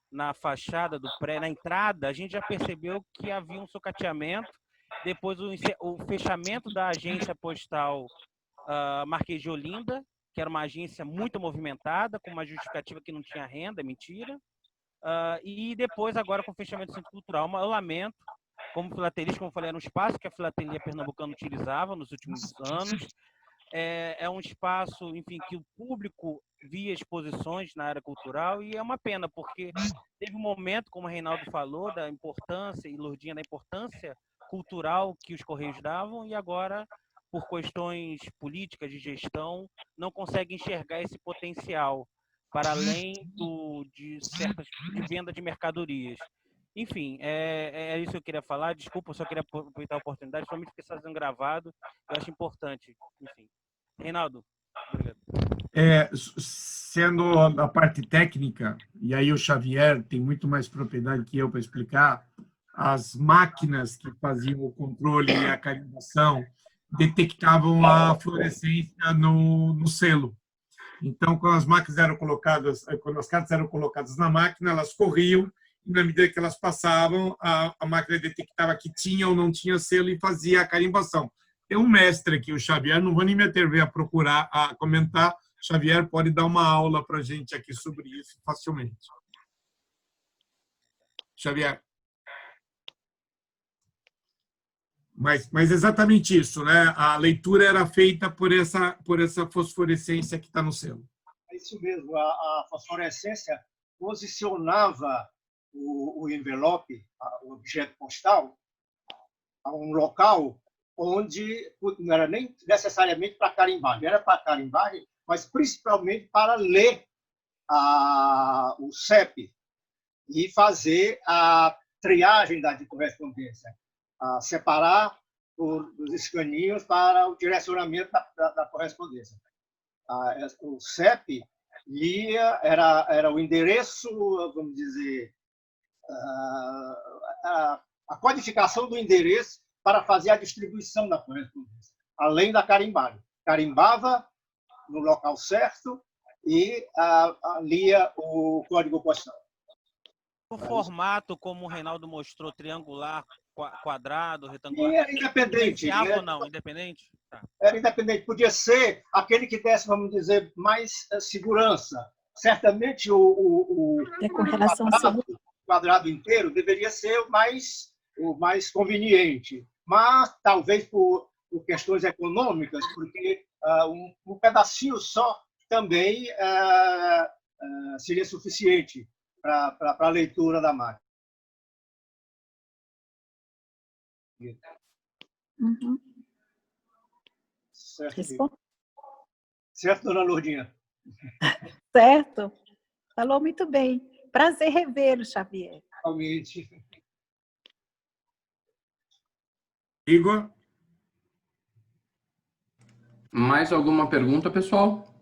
na fachada do prédio, na entrada, a gente já percebeu que havia um sucateamento. Depois o fechamento da agência postal Marquês de Olinda, que era uma agência muito movimentada, com uma justificativa que não tinha renda, mentira. E depois, agora, com o fechamento do Centro Cultural. Eu lamento, como filatelista, como eu falei, era um espaço que a filatelia pernambucana utilizava nos últimos anos. É um espaço, enfim, que o público via exposições na área cultural, e é uma pena, porque teve um momento, como o Reinaldo falou, da importância, e Lourdinha, da importância cultural que os Correios davam, e agora, por questões políticas de gestão, não consegue enxergar esse potencial para além de venda de mercadorias. Enfim, é isso que eu queria falar. Desculpa, eu só queria aproveitar a oportunidade, somente porque está sendo gravado. Eu acho importante. Enfim. Reinaldo, obrigado. Sendo a parte técnica, e aí o Xavier tem muito mais propriedade que eu para explicar, as máquinas que faziam o controle e a carimbação detectavam a fluorescência no selo. Então, quando as máquinas eram colocadas, quando as cartas eram colocadas na máquina, elas corriam, e na medida que elas passavam, a máquina detectava que tinha ou não tinha selo e fazia a carimbação. Tem um mestre aqui, o Xavier, não vou nem me atrever a procurar, a comentar. Xavier pode dar uma aula para a gente aqui sobre isso facilmente. Xavier. Mas exatamente isso, né? A leitura era feita por essa fosforescência que está no selo. É isso mesmo. A fosforescência posicionava o envelope, o objeto postal, a um local onde não era nem necessariamente para carimbar, era para carimbar, mas principalmente para ler o CEP e fazer a triagem da correspondência, separar os escaninhos para o direcionamento da correspondência. O CEP lia, era o endereço, vamos dizer, a codificação do endereço para fazer a distribuição da correspondência, além da carimbagem. Carimbava no local certo e lia o código postal. O formato, como o Reinaldo mostrou, triangular, quadrado, retangular. E era independente. Né? Ou não? Independente? Tá. Era independente. Podia ser aquele que desse, vamos dizer, mais segurança. Certamente o quadrado inteiro deveria ser o mais conveniente. Mas talvez por questões econômicas, porque um pedacinho só também seria suficiente para a leitura da máquina. Uhum. Certo, dona Lourdinha? Certo. Falou muito bem. Prazer revê-lo, Xavier. Realmente. Igor? Mais alguma pergunta, pessoal?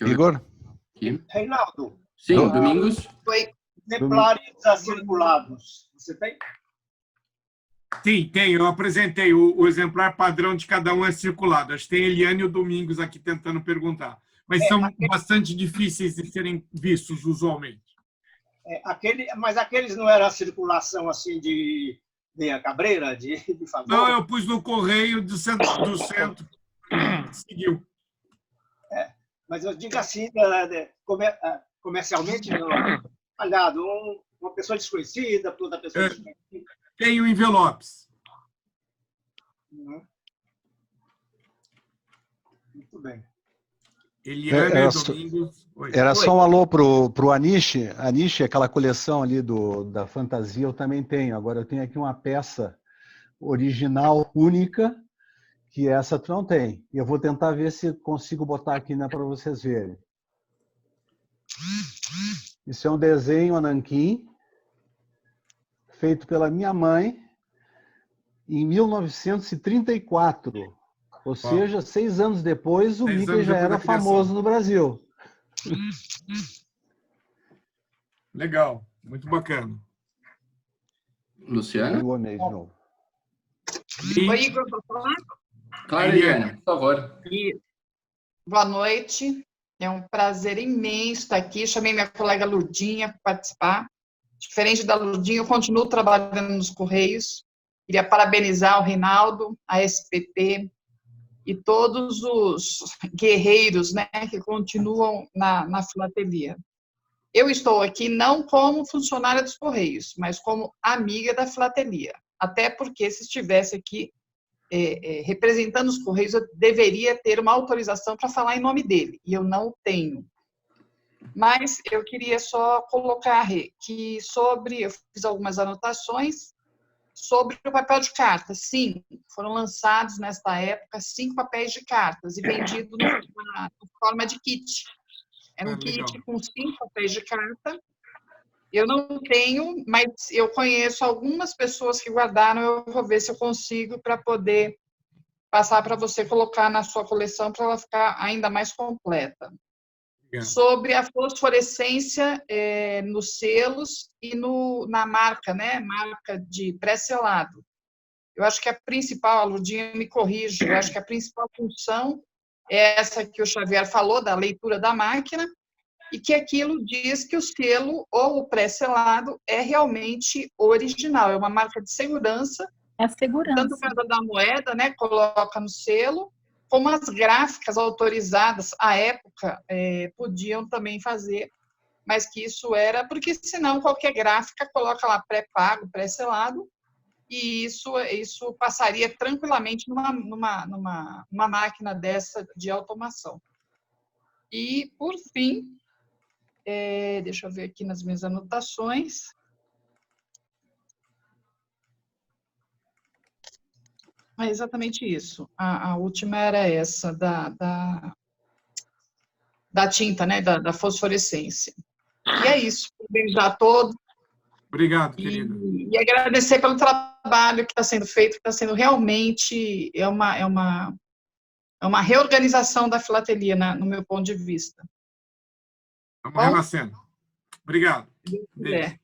Igor? Aqui. Reinaldo. Sim, Domingos. Exemplares circulados. Você tem? Sim, tem. Eu apresentei. O exemplar padrão de cada um é circulado. Acho que tem Eliane e o Domingos aqui tentando perguntar. Mas são bastante difíceis de serem vistos usualmente. Mas aqueles não era a circulação assim de meia cabreira, de favor? Não, eu pus no correio do centro. Seguiu. Mas eu digo assim, comercialmente, falhado, uma pessoa desconhecida, outra pessoa desconhecida. Tenho envelopes. Muito bem. Eliana Domingos. Era só um alô pro Anish. Anish, aquela coleção ali da fantasia, eu também tenho. Agora eu tenho aqui uma peça original, única, que essa tu não tem. E eu vou tentar ver se consigo botar aqui, né, para vocês verem. Isso é um desenho a nanquim, feito pela minha mãe em 1934. Ou seja, 6 anos depois, o Mickey já era famoso no Brasil. Legal, muito bacana. Luciana? Eu amei de novo. Oi, Igor, para falar? Claro, Eliane, por favor. Boa noite. É um prazer imenso estar aqui. Chamei minha colega Lurdinha para participar. Diferente da Lurdinha, eu continuo trabalhando nos Correios. Queria parabenizar o Reinaldo, a SPP e todos os guerreiros, né, que continuam na filatelia. Eu estou aqui não como funcionária dos Correios, mas como amiga da filatelia. Até porque, se estivesse aqui representando os Correios, eu deveria ter uma autorização para falar em nome dele, e eu não tenho. Mas eu queria só colocar que eu fiz algumas anotações sobre o papel de cartas. Sim, foram lançados nesta época 5 papéis de cartas e vendidos na forma de kit. Era um kit com 5 papéis de carta. Eu não tenho, mas eu conheço algumas pessoas que guardaram. Eu vou ver se eu consigo para poder passar para você colocar na sua coleção para ela ficar ainda mais completa. Sobre a fosforescência nos selos e na marca, né? Marca de pré-selado. Eu acho que a principal, a Lurdinha me corrige, eu acho que a principal função é essa que o Xavier falou, da leitura da máquina, e que aquilo diz que o selo ou o pré-selado é realmente original, é uma marca de segurança. É a segurança. Tanto o caso da moeda, né, coloca no selo, como as gráficas autorizadas à época podiam também fazer, mas que isso era, porque senão qualquer gráfica coloca lá pré-pago, pré-selado, e isso passaria tranquilamente numa máquina dessa de automação. E, por fim, deixa eu ver aqui nas minhas anotações. É exatamente isso. A última era essa, da tinta, né? Da fosforescência. E é isso. Beijar a todos. Obrigado, querida. E agradecer pelo trabalho que está sendo feito, que está sendo realmente uma reorganização da filatelia, no meu ponto de vista. Estamos renascendo. Obrigado.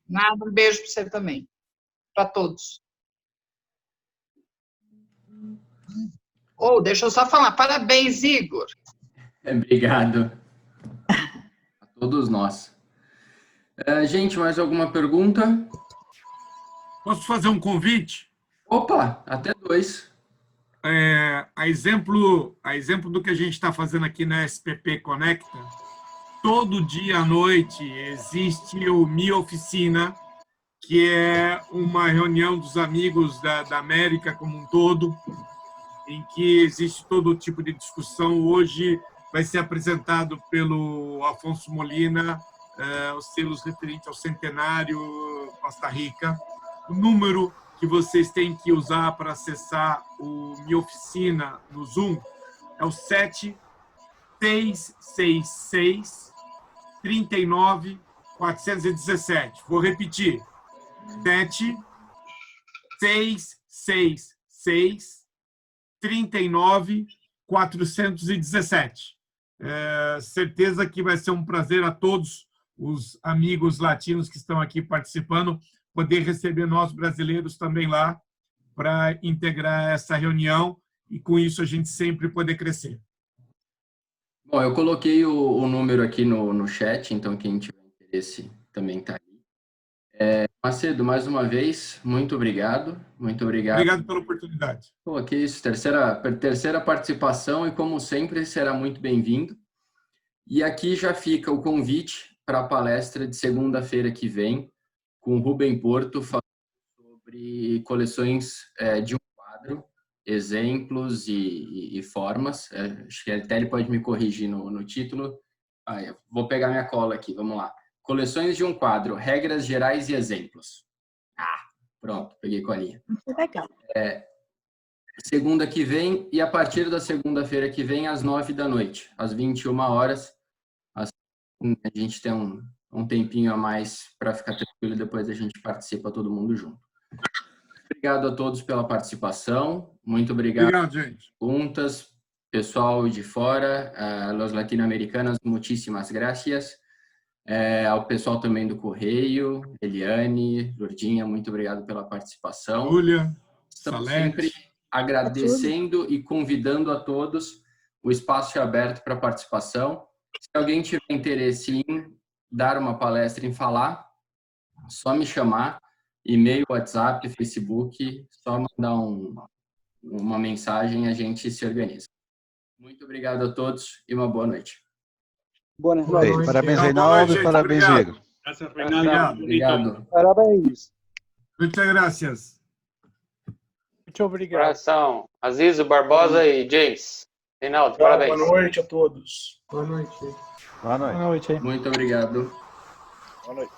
Nada, um beijo para você também. Para todos. Deixa eu só falar. Parabéns, Igor. Obrigado. A todos nós. Gente, mais alguma pergunta? Posso fazer um convite? Opa, até 2. A exemplo do que a gente está fazendo aqui na SPP Conecta, todo dia à noite existe o Mi Oficina, que é uma reunião dos amigos da América como um todo, em que existe todo tipo de discussão. Hoje vai ser apresentado pelo Afonso Molina os selos referentes ao centenário Costa Rica. O número que vocês têm que usar para acessar o Mi Oficina no Zoom é o 7666 39 417. Vou repetir. 7666 39 417. Certeza que vai ser um prazer a todos os amigos latinos que estão aqui participando, poder receber nós brasileiros também lá para integrar essa reunião e, com isso, a gente sempre poder crescer. Bom, eu coloquei o número aqui no chat, então quem tiver interesse também está aí. Macedo, mais uma vez, muito obrigado. Muito obrigado. Obrigado pela oportunidade. Pô, que isso, terceira participação e, como sempre, será muito bem-vindo. E aqui já fica o convite para a palestra de segunda-feira que vem, com o Rubem Porto, falando sobre coleções de um quadro, exemplos e formas. Acho que até ele pode me corrigir no título. Eu vou pegar minha cola aqui, vamos lá. Coleções de um quadro, regras gerais e exemplos. Pronto, peguei colinha. Legal. Segunda que vem, e a partir da segunda-feira que vem, às 9h, às 21 horas, a gente tem um tempinho a mais para ficar tranquilo, depois a gente participa todo mundo junto. Obrigado a todos pela participação, muito obrigado pelas perguntas, pessoal de fora, los latino-americanos, muchísimas gracias, ao pessoal também do Correio, Eliane, Lourdinha, muito obrigado pela participação. Júlia, estamos Salete. Sempre agradecendo e convidando a todos, o espaço é aberto para participação. Se alguém tiver interesse em dar uma palestra, em falar, só me chamar, e-mail, WhatsApp, Facebook, só mandar uma mensagem e a gente se organiza. Muito obrigado a todos e uma boa noite. Boa noite. Parabéns, Reinaldo, e parabéns, Diego. Obrigado. Parabéns. Muchas gracias. Muito obrigado. Abração. Azizo, Barbosa e James. Reinaldo, parabéns. Boa noite a todos. Boa noite. Boa noite. Boa noite. Muito obrigado. Boa noite.